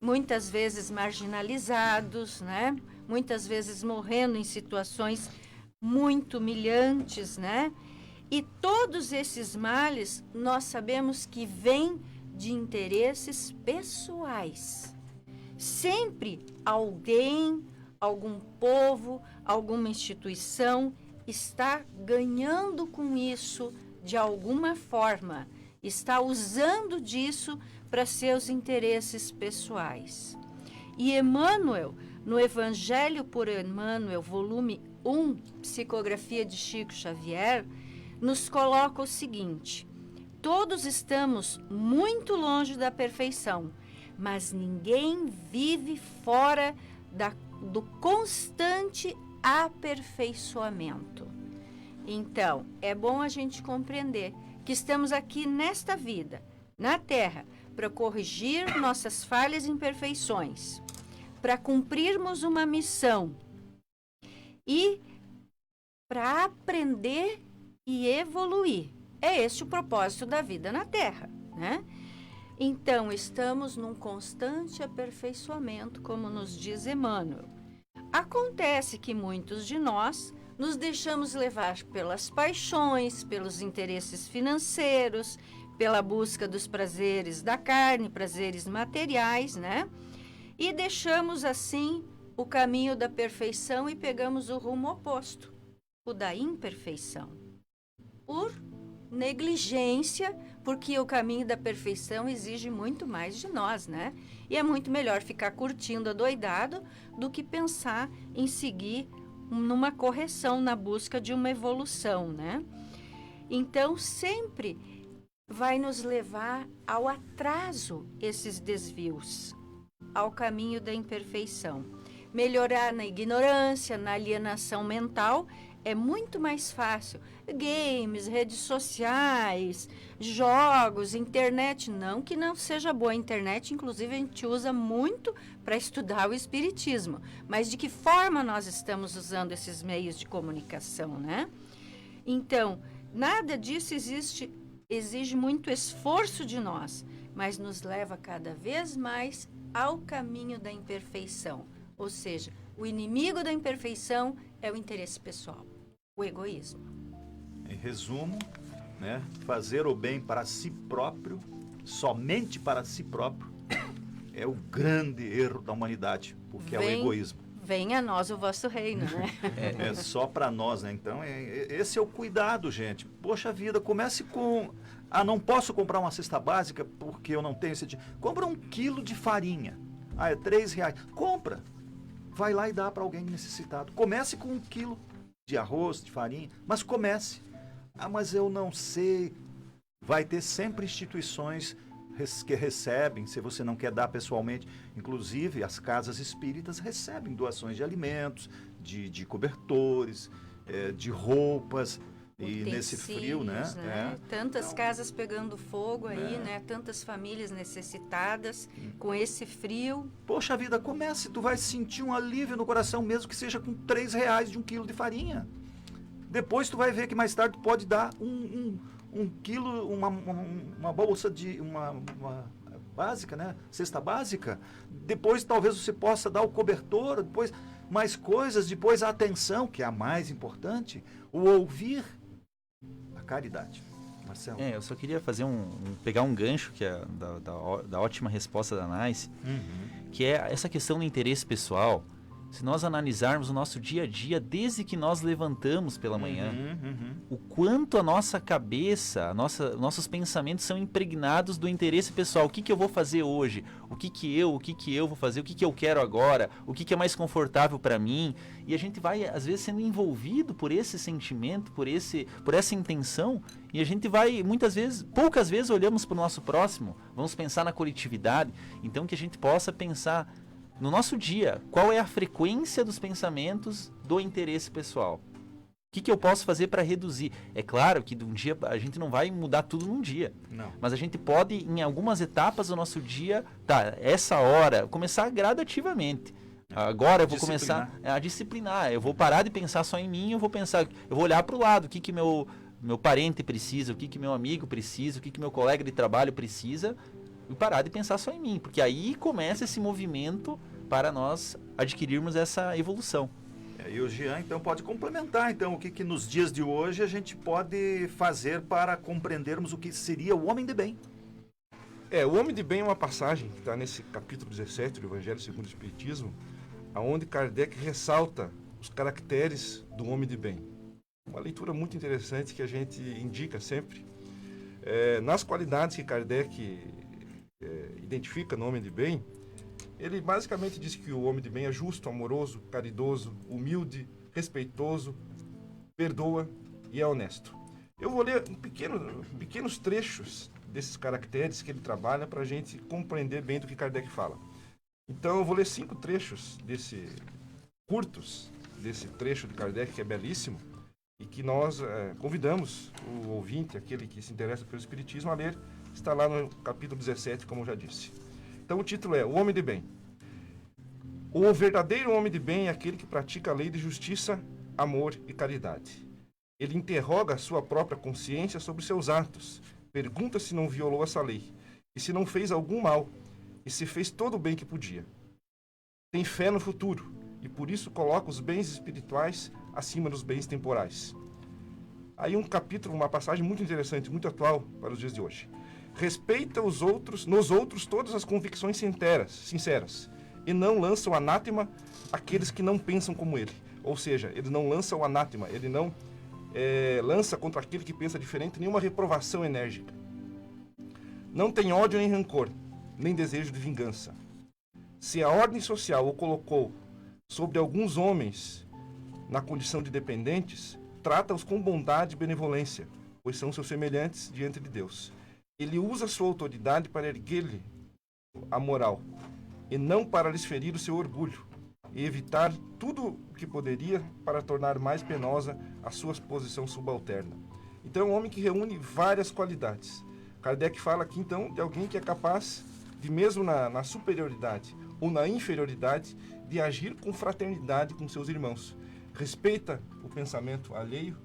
muitas vezes marginalizados, né? Muitas vezes morrendo em situações muito humilhantes, né? E todos esses males nós sabemos que vêm de interesses pessoais. Sempre alguém, algum povo, alguma instituição está ganhando com isso de alguma forma, está usando disso para seus interesses pessoais. E Emmanuel, no Evangelho por Emmanuel, volume 1, Psicografia de Chico Xavier, nos coloca o seguinte: todos estamos muito longe da perfeição, mas ninguém vive fora do constante aperfeiçoamento. Então, é bom a gente compreender que estamos aqui nesta vida, na Terra, para corrigir nossas falhas e imperfeições, para cumprirmos uma missão e para aprender e evoluir. É este o propósito da vida na Terra, né? Então, estamos num constante aperfeiçoamento, como nos diz Emmanuel. Acontece que muitos de nós nos deixamos levar pelas paixões, pelos interesses financeiros, pela busca dos prazeres da carne, prazeres materiais, né? E deixamos assim o caminho da perfeição e pegamos o rumo oposto, o da imperfeição. Por negligência, porque o caminho da perfeição exige muito mais de nós, né? E é muito melhor ficar curtindo adoidado do que pensar em seguir numa correção, na busca de uma evolução, né? Então, sempre vai nos levar ao atraso esses desvios, ao caminho da imperfeição. Melhorar na ignorância, na alienação mental, é muito mais fácil. Games, redes sociais, jogos, internet. Não que não seja boa a internet, inclusive a gente usa muito para estudar o espiritismo. Mas de que forma nós estamos usando esses meios de comunicação, né? Então, nada disso exige muito esforço de nós, mas nos leva cada vez mais ao caminho da imperfeição. Ou seja, o inimigo da imperfeição é o interesse pessoal, o egoísmo. Em resumo, né, fazer o bem para si próprio, somente para si próprio, é o grande erro da humanidade, porque é o egoísmo. Venha a nós o vosso reino, né? É só para nós, né? Então, esse é o cuidado, gente. Poxa vida, comece com... não posso comprar uma cesta básica porque eu não tenho esse dinheiro. Compra 1 quilo de farinha. É R$3. Compra. Vai lá e dá para alguém necessitado. Comece com 1 quilo de arroz, de farinha, mas comece. Mas eu não sei. Vai ter sempre instituições que recebem, se você não quer dar pessoalmente. Inclusive, as casas espíritas recebem doações de alimentos, de cobertores, de roupas. E nesse frio, né? Tantas casas pegando fogo aí, né? Tantas famílias necessitadas com esse frio. Poxa vida, comece, tu vai sentir um alívio no coração, mesmo que seja com R$3 de 1 quilo de farinha. Depois tu vai ver que mais tarde tu pode dar um quilo, uma bolsa de uma básica, né? Cesta básica. Depois talvez você possa dar o cobertor, depois mais coisas, depois a atenção, que é a mais importante, o ouvir. Caridade. Marcelo. Eu só queria fazer pegar um gancho que é da ótima resposta da Nice, que é essa questão do interesse pessoal. Se nós analisarmos o nosso dia a dia, desde que nós levantamos pela manhã, o quanto a nossa cabeça, nossos pensamentos são impregnados do interesse pessoal. O que eu vou fazer hoje? O que eu vou fazer? O que eu quero agora? O que é mais confortável para mim? E a gente vai, às vezes, sendo envolvido por esse sentimento, por essa intenção, e a gente vai, poucas vezes olhamos para o nosso próximo, vamos pensar na coletividade. Então, que a gente possa pensar no nosso dia, qual é a frequência dos pensamentos do interesse pessoal? O que eu posso fazer para reduzir? É claro que de um dia a gente não vai mudar tudo num dia. Não. Mas a gente pode, em algumas etapas do nosso dia, essa hora, começar gradativamente. Agora eu vou começar a disciplinar. Eu vou parar de pensar só em mim, eu vou olhar para o lado, o que meu parente precisa, o que meu amigo precisa, o que meu colega de trabalho precisa, e parar de pensar só em mim, porque aí começa esse movimento para nós adquirirmos essa evolução. E o Jean, então, pode complementar, então, o que nos dias de hoje a gente pode fazer para compreendermos o que seria o homem de bem. O homem de bem é uma passagem que está nesse capítulo 17 do Evangelho segundo o Espiritismo, onde Kardec ressalta os caracteres do homem de bem. Uma leitura muito interessante que a gente indica sempre. Nas qualidades que Kardec identifica no homem de bem, ele basicamente diz que o homem de bem é justo, amoroso, caridoso, humilde, respeitoso, perdoa e é honesto. Eu vou ler pequenos trechos desses caracteres que ele trabalha para a gente compreender bem do que Kardec fala. Então eu vou ler 5 trechos curtos desse trecho de Kardec, que é belíssimo, e que nós convidamos o ouvinte, aquele que se interessa pelo Espiritismo, a ler. Está lá no capítulo 17, como eu já disse. Então o título é O Homem de Bem. O verdadeiro homem de bem é aquele que pratica a lei de justiça, amor e caridade. Ele interroga a sua própria consciência sobre seus atos, pergunta se não violou essa lei, e se não fez algum mal, e se fez todo o bem que podia. Tem fé no futuro, e por isso coloca os bens espirituais acima dos bens temporais. Aí um capítulo, uma passagem muito interessante, muito atual para os dias de hoje. Respeita nos outros todas as convicções sinceras, e não lança o anátema àqueles que não pensam como ele. Ou seja, ele não lança o anátema, ele não lança contra aquele que pensa diferente nenhuma reprovação enérgica. Não tem ódio nem rancor, nem desejo de vingança. Se a ordem social o colocou sobre alguns homens na condição de dependentes, trata-os com bondade e benevolência, pois são seus semelhantes diante de Deus. Ele usa sua autoridade para erguer-lhe a moral, e não para lhes ferir o seu orgulho, e evitar tudo o que poderia para tornar mais penosa a sua posição subalterna. Então é um homem que reúne várias qualidades. Kardec fala aqui então de alguém que é capaz de, mesmo na superioridade ou na inferioridade, de agir com fraternidade com seus irmãos. Respeita o pensamento alheio,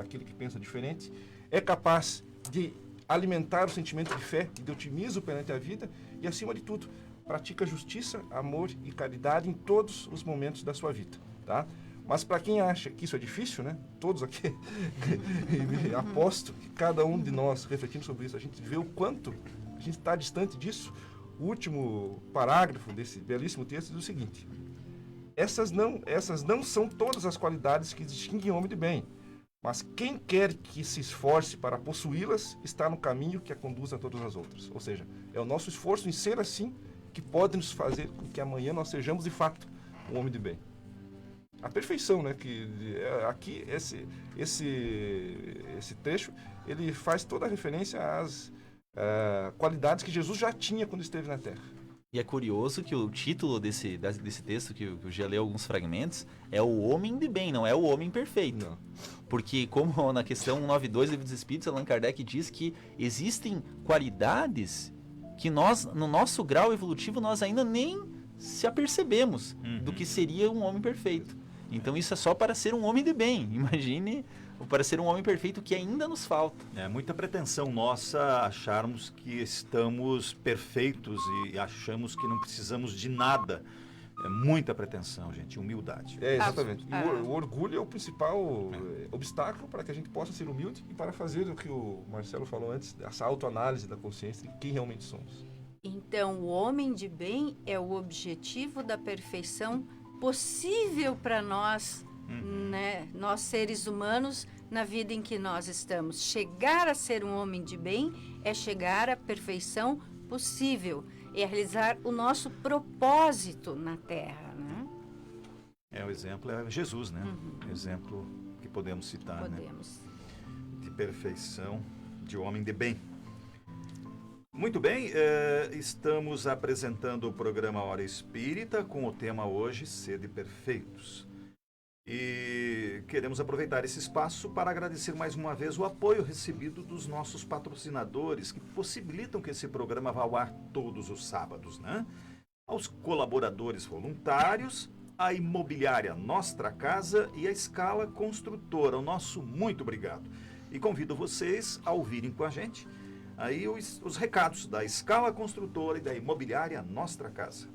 aquele que pensa diferente, é capaz de alimentar o sentimento de fé e de otimismo perante a vida e, acima de tudo, pratica justiça, amor e caridade em todos os momentos da sua vida, tá? Mas para quem acha que isso é difícil, né? Todos aqui, aposto que cada um de nós, refletindo sobre isso, a gente vê o quanto a gente está distante disso. O último parágrafo desse belíssimo texto diz o seguinte: essas não são todas as qualidades que distinguem o homem de bem, mas quem quer que se esforce para possuí-las está no caminho que a conduz a todas as outras. Ou seja, é o nosso esforço em ser assim que pode nos fazer com que amanhã nós sejamos de fato um homem de bem. A perfeição, né? Que aqui esse trecho ele faz toda a referência às qualidades que Jesus já tinha quando esteve na Terra. E é curioso que o título desse texto, que eu já li alguns fragmentos, é o homem de bem, não é o homem perfeito. Não. Porque, como na questão 192 do Livro dos Espíritos, Allan Kardec diz que existem qualidades que nós, no nosso grau evolutivo, nós ainda nem se apercebemos do que seria um homem perfeito. Então isso é só para ser um homem de bem. Imagine para ser um homem perfeito que ainda nos falta. É muita pretensão nossa acharmos que estamos perfeitos e achamos que não precisamos de nada. É muita pretensão, gente, humildade. É, exatamente. E o orgulho é o principal obstáculo para que a gente possa ser humilde e para fazer o que o Marcelo falou antes, essa autoanálise da consciência de quem realmente somos. Então, o homem de bem é o objetivo da perfeição possível para nós, né, nós seres humanos, na vida em que nós estamos. Chegar a ser um homem de bem é chegar à perfeição possível, é realizar o nosso propósito na Terra, né? O exemplo é Jesus, né? Exemplo que podemos citar, Podemos. né? De perfeição, de homem de bem. Muito bem, estamos apresentando o programa Hora Espírita com o tema hoje, Sede Perfeitos. E queremos aproveitar esse espaço para agradecer mais uma vez o apoio recebido dos nossos patrocinadores, que possibilitam que esse programa vá ao ar todos os sábados, né? Aos colaboradores voluntários, a Imobiliária Nostra Casa e a Escala Construtora. O nosso muito obrigado. E convido vocês a ouvirem com a gente aí os recados da Escala Construtora e da Imobiliária Nostra Casa.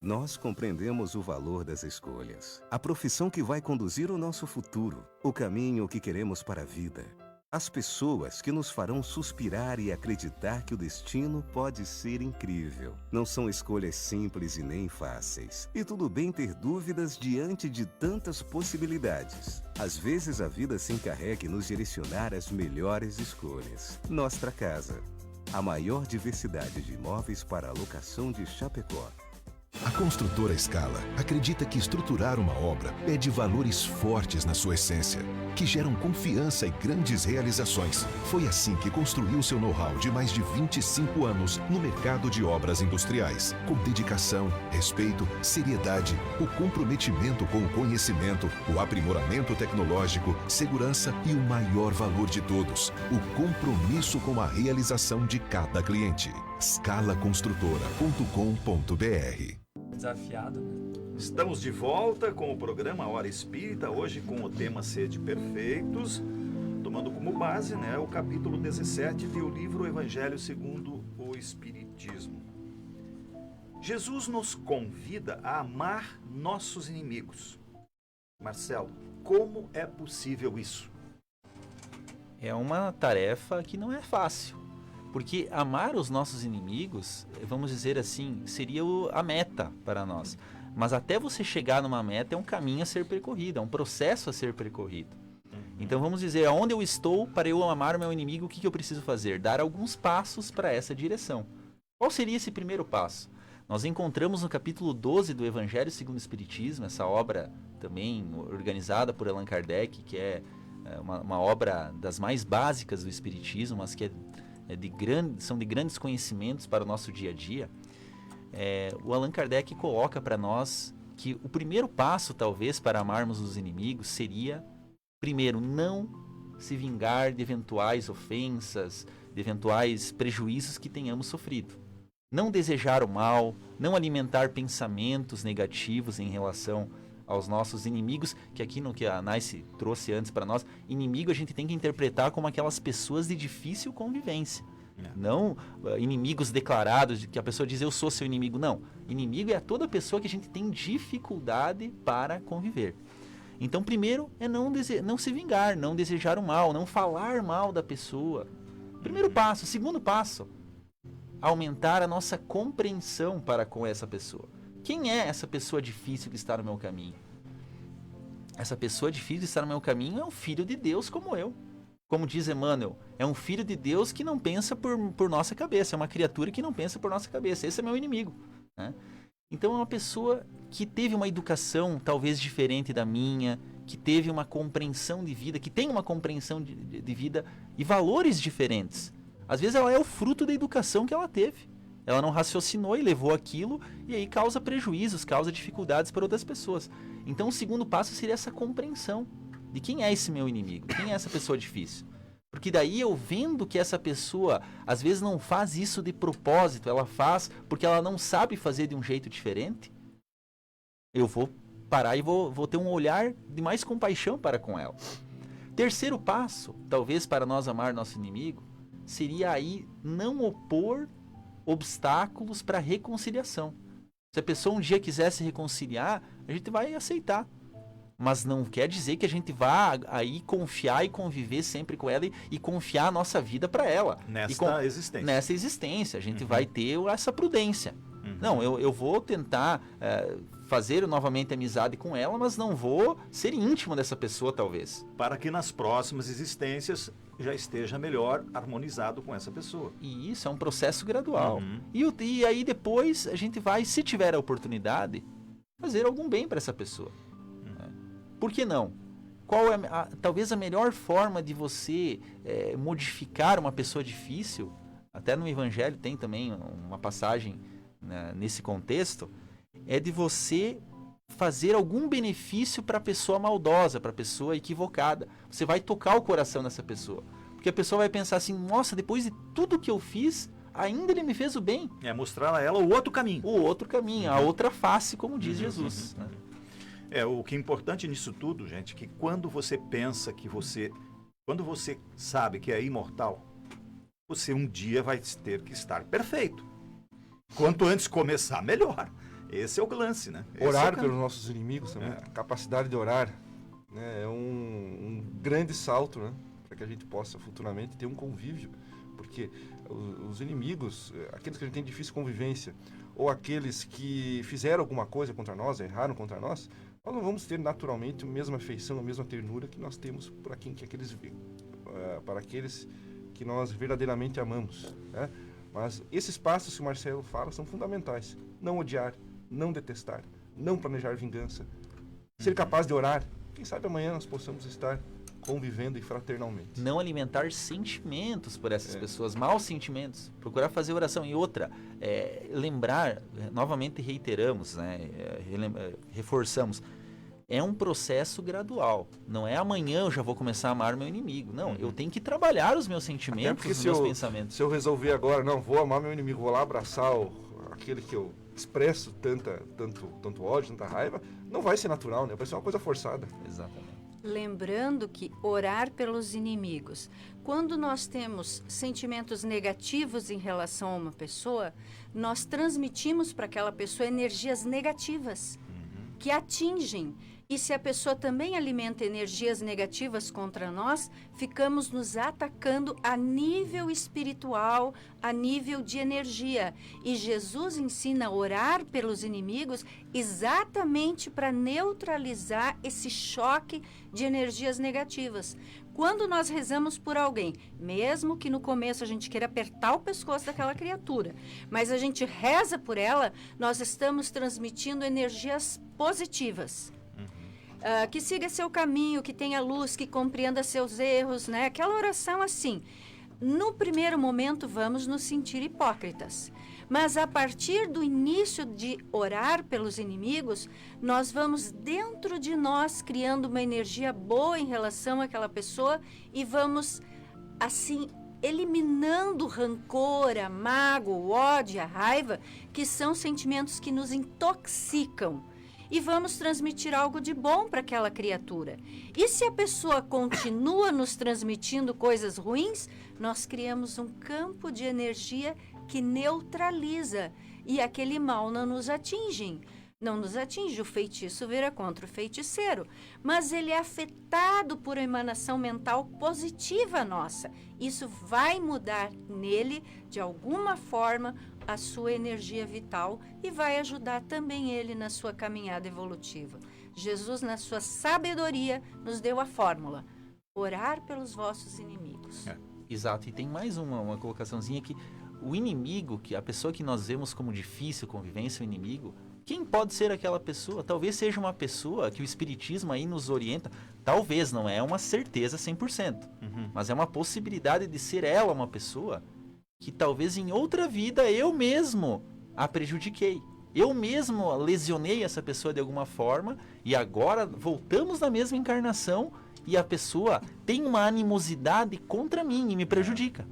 Nós compreendemos o valor das escolhas, a profissão que vai conduzir o nosso futuro, o caminho que queremos para a vida, as pessoas que nos farão suspirar e acreditar que o destino pode ser incrível. Não são escolhas simples e nem fáceis. E tudo bem ter dúvidas diante de tantas possibilidades. Às vezes a vida se encarrega em nos direcionar às melhores escolhas. Nostra Casa, a maior diversidade de imóveis para alocação de Chapecó. A construtora Scala acredita que estruturar uma obra pede valores fortes na sua essência, que geram confiança e grandes realizações. Foi assim que construiu seu know-how de mais de 25 anos no mercado de obras industriais, com dedicação, respeito, seriedade, o comprometimento com o conhecimento, o aprimoramento tecnológico, segurança e o maior valor de todos, o compromisso com a realização de cada cliente. Scalaconstrutora.com.br. desafiado, né? Estamos de volta com o programa Hora Espírita, hoje com o tema Sede Perfeitos, tomando como base, né, o capítulo 17 do livro Evangelho segundo o Espiritismo. Jesus nos convida a amar nossos inimigos. Marcelo, como é possível isso? É uma tarefa que não é fácil, porque amar os nossos inimigos, vamos dizer assim, seria a meta para nós. Mas até você chegar numa meta é um caminho a ser percorrido, é um processo a ser percorrido. Então vamos dizer, aonde eu estou para eu amar o meu inimigo, o que eu preciso fazer? Dar alguns passos para essa direção. Qual seria esse primeiro passo? Nós encontramos no capítulo 12 do Evangelho segundo o Espiritismo, essa obra também organizada por Allan Kardec, que é uma obra das mais básicas do Espiritismo, mas que são de grandes conhecimentos para o nosso dia a dia. O Allan Kardec coloca para nós que o primeiro passo, talvez, para amarmos os inimigos seria, primeiro, não se vingar de eventuais ofensas, de eventuais prejuízos que tenhamos sofrido. Não desejar o mal, não alimentar pensamentos negativos em relação aos nossos inimigos, que aqui no que a Naice trouxe antes para nós, inimigo a gente tem que interpretar como aquelas pessoas de difícil convivência. Não inimigos declarados, que a pessoa diz eu sou seu inimigo. Não, inimigo é toda pessoa que a gente tem dificuldade para conviver. Então primeiro é não se vingar, não desejar o mal, não falar mal da pessoa. Primeiro passo. Segundo passo, aumentar a nossa compreensão para com essa pessoa. Quem é essa pessoa difícil que está no meu caminho? Essa pessoa difícil que está no meu caminho é um filho de Deus como eu. Como diz Emmanuel, é um filho de Deus que não pensa por nossa cabeça, é uma criatura que não pensa por nossa cabeça. Esse é meu inimigo, né? Então é uma pessoa que teve uma educação talvez diferente da minha, que teve uma compreensão de vida, que tem uma compreensão de vida e valores diferentes. Às vezes ela é o fruto da educação que ela teve. Ela não raciocinou e levou aquilo e aí causa prejuízos, causa dificuldades para outras pessoas. Então o segundo passo seria essa compreensão de quem é esse meu inimigo, quem é essa pessoa difícil. Porque daí eu vendo que essa pessoa às vezes não faz isso de propósito, ela faz porque ela não sabe fazer de um jeito diferente, eu vou parar e vou ter um olhar de mais compaixão para com ela. Terceiro passo, talvez para nós amar nosso inimigo, seria aí não opor obstáculos para a reconciliação. Se a pessoa um dia quiser se reconciliar, a gente vai aceitar. Mas não quer dizer que a gente vá aí confiar e conviver sempre com ela e confiar a nossa vida para ela. Nessa existência. A gente vai ter essa prudência. Não, eu vou tentar fazer novamente amizade com ela, mas não vou ser íntimo dessa pessoa, talvez. Para que nas próximas existências já esteja melhor harmonizado com essa pessoa. E isso é um processo gradual. E aí depois a gente vai, se tiver a oportunidade, fazer algum bem para essa pessoa. Por que não? Qual é talvez a melhor forma de você modificar uma pessoa difícil? Até no Evangelho tem também uma passagem, né, nesse contexto, é de você fazer algum benefício para a pessoa maldosa, para a pessoa equivocada. Você vai tocar o coração dessa pessoa. Porque a pessoa vai pensar assim, nossa, depois de tudo que eu fiz, ainda ele me fez o bem. É mostrar a ela o outro caminho. O outro caminho, a outra face, como diz Jesus. Né? O que é importante nisso tudo, gente, que quando você pensa quando você sabe que é imortal, você um dia vai ter que estar perfeito. Quanto antes começar, melhor. Esse é o lance, né? Orar pelos nossos inimigos também, a capacidade de orar, né, é um grande salto, né, para que a gente possa futuramente ter um convívio, porque os inimigos, aqueles que a gente tem difícil convivência, ou aqueles que fizeram alguma coisa contra nós, erraram contra nós não vamos ter naturalmente a mesma afeição, a mesma ternura que nós temos para aqueles que nós verdadeiramente amamos, né? Mas esses passos que o Marcelo fala são fundamentais. Não odiar, não detestar, não planejar vingança, ser capaz de orar. Quem sabe amanhã nós possamos estar convivendo e fraternalmente. Não alimentar sentimentos por essas pessoas, maus sentimentos. Procurar fazer oração. E outra, lembrar, novamente reiteramos, né, reforçamos, é um processo gradual. Não é amanhã eu já vou começar a amar meu inimigo. Não, eu tenho que trabalhar os meus sentimentos, os meus pensamentos. Se eu resolver agora, não, vou amar meu inimigo, vou lá abraçar aquele que eu expresso tanto ódio, tanta raiva, não vai ser natural, né? Vai ser uma coisa forçada. Exatamente. Lembrando que orar pelos inimigos. Quando nós temos sentimentos negativos em relação a uma pessoa, nós transmitimos para aquela pessoa energias negativas que atingem. E se a pessoa também alimenta energias negativas contra nós, ficamos nos atacando a nível espiritual, a nível de energia. E Jesus ensina a orar pelos inimigos exatamente para neutralizar esse choque de energias negativas. Quando nós rezamos por alguém, mesmo que no começo a gente queira apertar o pescoço daquela criatura, mas a gente reza por ela, nós estamos transmitindo energias positivas. Que siga seu caminho, que tenha luz, que compreenda seus erros, né? Aquela oração assim. No primeiro momento, vamos nos sentir hipócritas. Mas a partir do início de orar pelos inimigos, nós vamos dentro de nós criando uma energia boa em relação àquela pessoa e vamos, assim, eliminando o rancor, a mágoa, o ódio, a raiva, que são sentimentos que nos intoxicam. E vamos transmitir algo de bom para aquela criatura. E se a pessoa continua nos transmitindo coisas ruins, nós criamos um campo de energia que neutraliza e aquele mal não nos atinge. Não nos atinge, o feitiço vira contra o feiticeiro, mas ele é afetado por uma emanação mental positiva nossa. Isso vai mudar nele, de alguma forma, a sua energia vital e vai ajudar também ele na sua caminhada evolutiva. Jesus, na sua sabedoria, nos deu a fórmula: orar pelos vossos inimigos. Exato, e tem mais uma colocaçãozinha que o inimigo, que a pessoa que nós vemos como difícil convivência, o inimigo, quem pode ser aquela pessoa? Talvez seja uma pessoa que o Espiritismo aí nos orienta, talvez, não é uma certeza 100%, mas é uma possibilidade de ser ela uma pessoa que talvez em outra vida eu mesmo a prejudiquei. Eu mesmo lesionei essa pessoa de alguma forma e agora voltamos na mesma encarnação e a pessoa tem uma animosidade contra mim e me prejudica.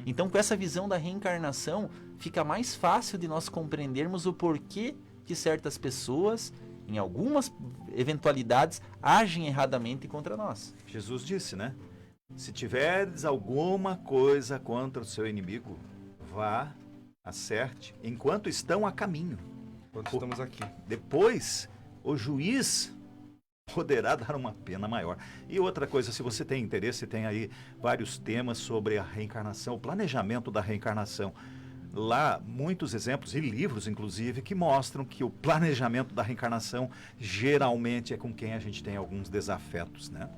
Então, com essa visão da reencarnação, fica mais fácil de nós compreendermos o porquê que certas pessoas, em algumas eventualidades, agem erradamente contra nós. Jesus disse, né? Se tiveres alguma coisa contra o seu inimigo, vá, acerte, enquanto estão a caminho. Enquanto estamos aqui. Depois, o juiz poderá dar uma pena maior. E outra coisa, se você tem interesse, tem aí vários temas sobre a reencarnação, o planejamento da reencarnação. Lá, muitos exemplos e livros, inclusive, que mostram que o planejamento da reencarnação geralmente é com quem a gente tem alguns desafetos, né?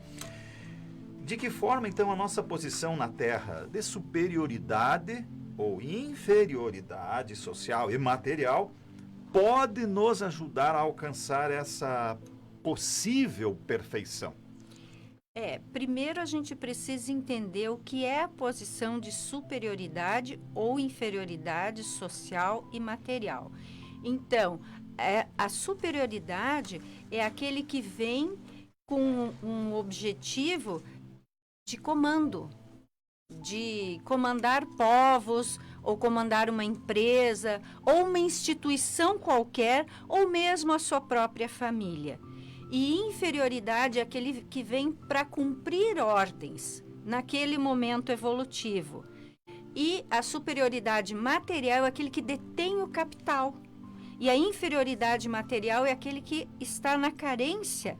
De que forma, então, a nossa posição na Terra de superioridade ou inferioridade social e material pode nos ajudar a alcançar essa possível perfeição? Primeiro a gente precisa entender o que é a posição de superioridade ou inferioridade social e material. Então, a superioridade é aquele que vem com um objetivo de comando, de comandar povos, ou comandar uma empresa, ou uma instituição qualquer, ou mesmo a sua própria família. E inferioridade é aquele que vem para cumprir ordens naquele momento evolutivo. E a superioridade material é aquele que detém o capital. E a inferioridade material é aquele que está na carência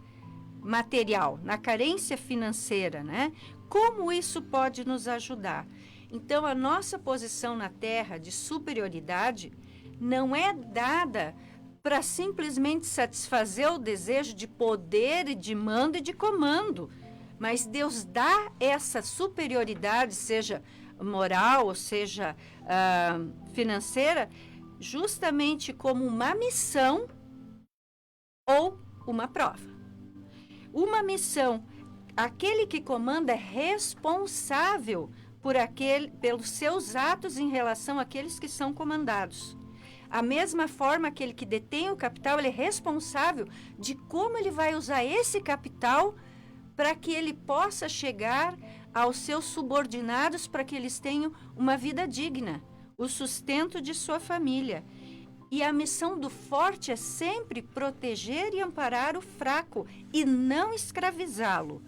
material, na carência financeira, né? Como isso pode nos ajudar? Então, a nossa posição na Terra de superioridade não é dada para simplesmente satisfazer o desejo de poder e de mando e de comando. Mas Deus dá essa superioridade, seja moral ou seja financeira, justamente como uma missão ou uma prova. Uma missão, aquele que comanda é responsável pelos seus atos em relação àqueles que são comandados. A mesma forma, aquele que detém o capital, ele é responsável de como ele vai usar esse capital para que ele possa chegar aos seus subordinados, para que eles tenham uma vida digna, o sustento de sua família. E a missão do forte é sempre proteger e amparar o fraco e não escravizá-lo.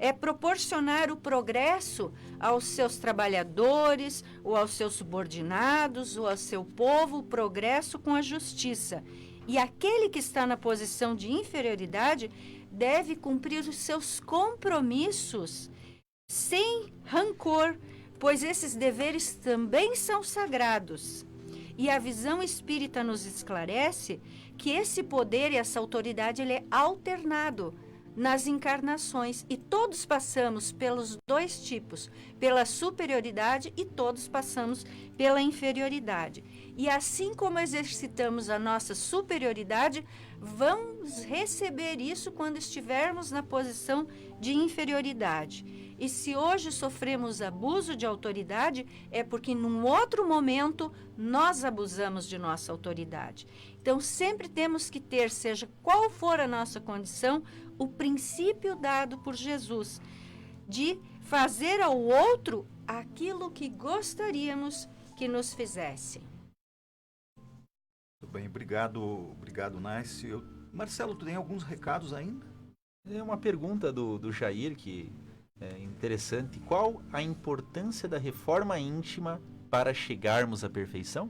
É proporcionar o progresso aos seus trabalhadores, ou aos seus subordinados, ou ao seu povo, o progresso com a justiça. E aquele que está na posição de inferioridade deve cumprir os seus compromissos sem rancor, pois esses deveres também são sagrados. E a visão espírita nos esclarece que esse poder e essa autoridade ele é alternado nas encarnações, e todos passamos pelos dois tipos, pela superioridade, e todos passamos pela inferioridade. E assim como exercitamos a nossa superioridade, vamos receber isso quando estivermos na posição de inferioridade. E se hoje sofremos abuso de autoridade, é porque num outro momento nós abusamos de nossa autoridade. Então sempre temos que ter, seja qual for a nossa condição, o princípio dado por Jesus, de fazer ao outro aquilo que gostaríamos que nos fizessem. Muito bem, obrigado, Nice. Marcelo, tu tem alguns recados ainda? É uma pergunta do Jair que é interessante. Qual a importância da reforma íntima para chegarmos à perfeição?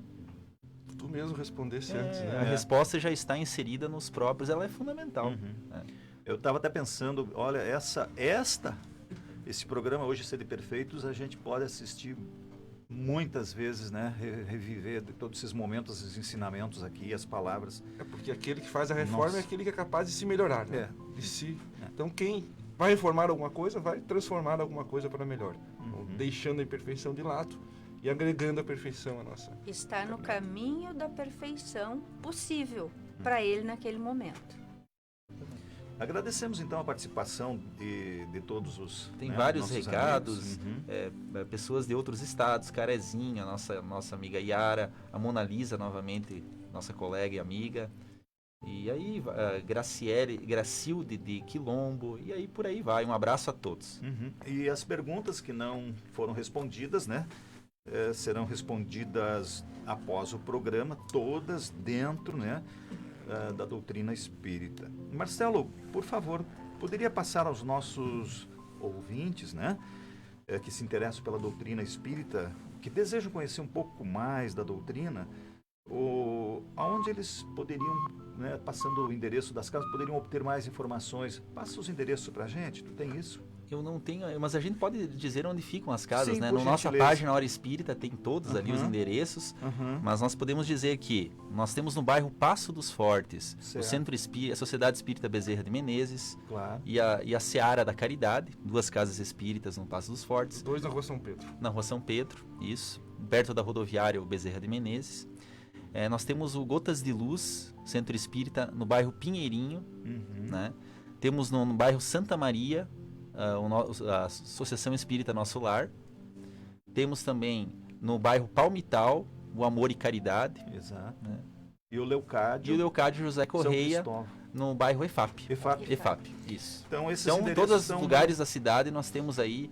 Tu mesmo respondesse antes, né? A resposta já está inserida nos próprios, ela é fundamental. Eu estava até pensando, olha, esse programa hoje, Sede Perfeitos, a gente pode assistir muitas vezes, né? Reviver todos esses momentos, esses ensinamentos aqui, as palavras. É porque aquele que faz a reforma é aquele que é capaz de se melhorar, né? De si. É. Então quem vai reformar alguma coisa, vai transformar alguma coisa para melhor. Então, deixando a imperfeição de lado e agregando a perfeição à nossa. Está no caminho da perfeição possível para ele naquele momento. Agradecemos então a participação de todos os Tem vários nossos recados, pessoas de outros estados, Carezinha, nossa amiga Yara, a Mona Lisa novamente, nossa colega e amiga, e aí Gracilde de Quilombo, e aí por aí vai. Um abraço a todos. E as perguntas que não foram respondidas, né, serão respondidas após o programa, todas dentro, né, da doutrina espírita. Marcelo, por favor, poderia passar aos nossos ouvintes, né, que se interessam pela doutrina espírita, que desejam conhecer um pouco mais da doutrina, aonde eles poderiam, né, passando o endereço das casas, poderiam obter mais informações? Passa os endereços para a gente, tu tem isso? Eu não tenho, mas a gente pode dizer onde ficam as casas, Sim, né? por Na nossa gentileza. página Hora Espírita tem todos ali os endereços, mas nós podemos dizer que nós temos no bairro Passo dos Fortes, Certo. o Centro Espírita, a Sociedade Espírita Bezerra de Menezes, Claro. e a Seara da Caridade, 2 casas espíritas no Passo dos Fortes. 2 na Rua São Pedro. Na Rua São Pedro, isso, perto da rodoviária o Bezerra de Menezes. Nós temos o Gotas de Luz, Centro Espírita, no bairro Pinheirinho, né? Temos no bairro Santa Maria, a Associação Espírita Nosso Lar. Temos também no bairro Palmital, o Amor e Caridade. Exato. Né? E o Leocádio. E o Leocádio José Correia, São Cristóvão. no bairro EFAP. EFAP. Isso. Então, esses Então, endereços todos os são... lugares da cidade nós temos aí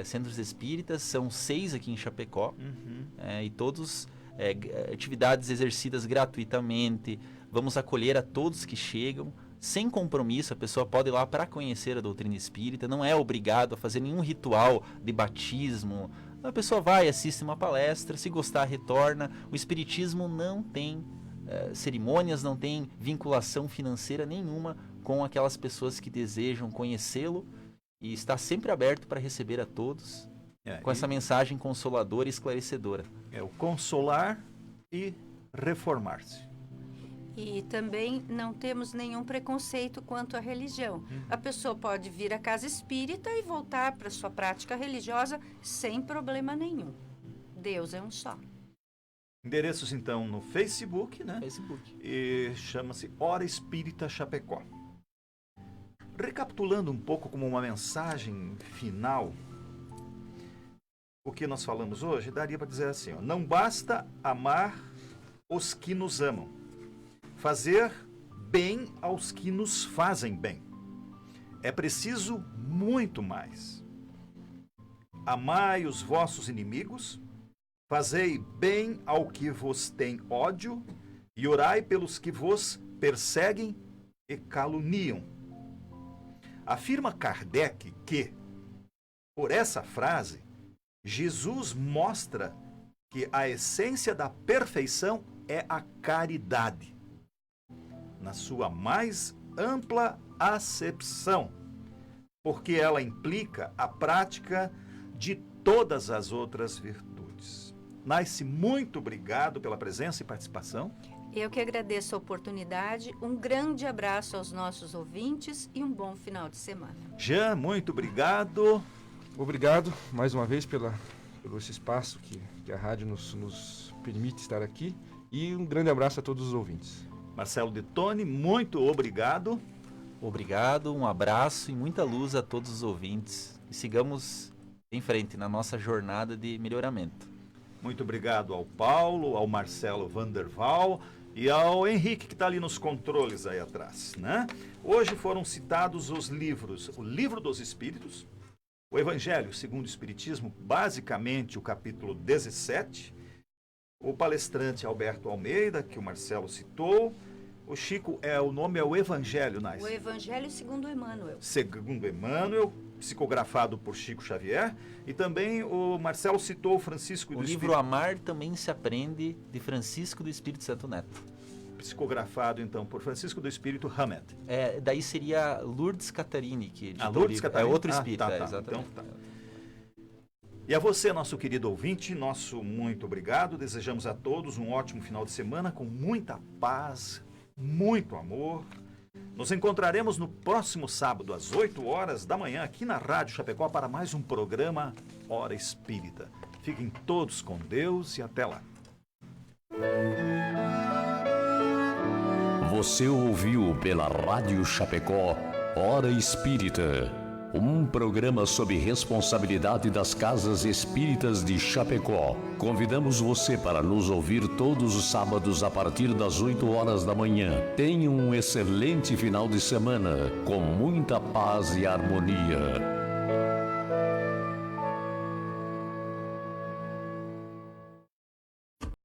centros espíritas, são 6 aqui em Chapecó, e todos atividades exercidas gratuitamente. Vamos acolher a todos que chegam, sem compromisso. A pessoa pode ir lá para conhecer a doutrina espírita, não é obrigado a fazer nenhum ritual de batismo. A pessoa vai, assiste uma palestra, se gostar, retorna. O espiritismo não tem cerimônias, não tem vinculação financeira nenhuma com aquelas pessoas que desejam conhecê-lo, e está sempre aberto para receber a todos com essa mensagem consoladora e esclarecedora. É o consolar e reformar-se. E também não temos nenhum preconceito quanto à religião. A pessoa pode vir à casa espírita e voltar para sua prática religiosa sem problema nenhum. Deus é um só. Endereços, então, no Facebook, né? Facebook. E chama-se Hora Espírita Chapecó. Recapitulando um pouco como uma mensagem final, o que nós falamos hoje, daria para dizer assim, ó, não basta amar os que nos amam, fazer bem aos que nos fazem bem. É preciso muito mais. Amai os vossos inimigos, fazei bem ao que vos tem ódio e orai pelos que vos perseguem e caluniam. Afirma Kardec que, por essa frase, Jesus mostra que a essência da perfeição é a caridade, na sua mais ampla acepção, porque ela implica a prática de todas as outras virtudes. Naice, muito obrigado pela presença e participação. Eu que agradeço a oportunidade, um grande abraço aos nossos ouvintes e um bom final de semana. Jean, muito obrigado. Obrigado mais uma vez pelo esse espaço que a rádio nos permite estar aqui, e um grande abraço a todos os ouvintes. Marcelo Detoni, muito obrigado. Obrigado, um abraço e muita luz a todos os ouvintes. E sigamos em frente na nossa jornada de melhoramento. Muito obrigado ao Paulo, ao Marcelo Vanderval e ao Henrique, que está ali nos controles aí atrás, né? Hoje foram citados os livros: o Livro dos Espíritos, o Evangelho segundo o Espiritismo, basicamente o capítulo 17, o palestrante Alberto Almeida, que o Marcelo citou. O Chico, o nome é o Evangelho, Nais. O Evangelho segundo Emmanuel. Segundo Emmanuel, psicografado por Chico Xavier. E também o Marcelo citou o Francisco do O livro Amar também se aprende, de Francisco do Espírito Santo Neto. Psicografado, então, por Francisco do Espírito Hamed. Daí seria Lourdes Catarini, que editou Lourdes o livro. Catarini? É outro espírito, tá. exatamente. Então, tá. E a você, nosso querido ouvinte, nosso muito obrigado. Desejamos a todos um ótimo final de semana com muita paz, muito amor. Nos encontraremos no próximo sábado, às 8 horas da manhã, aqui na Rádio Chapecó, para mais um programa Hora Espírita. Fiquem todos com Deus e até lá. Você ouviu pela Rádio Chapecó Hora Espírita, um programa sob responsabilidade das Casas Espíritas de Chapecó. Convidamos você para nos ouvir todos os sábados a partir das 8 horas da manhã. Tenha um excelente final de semana, com muita paz e harmonia.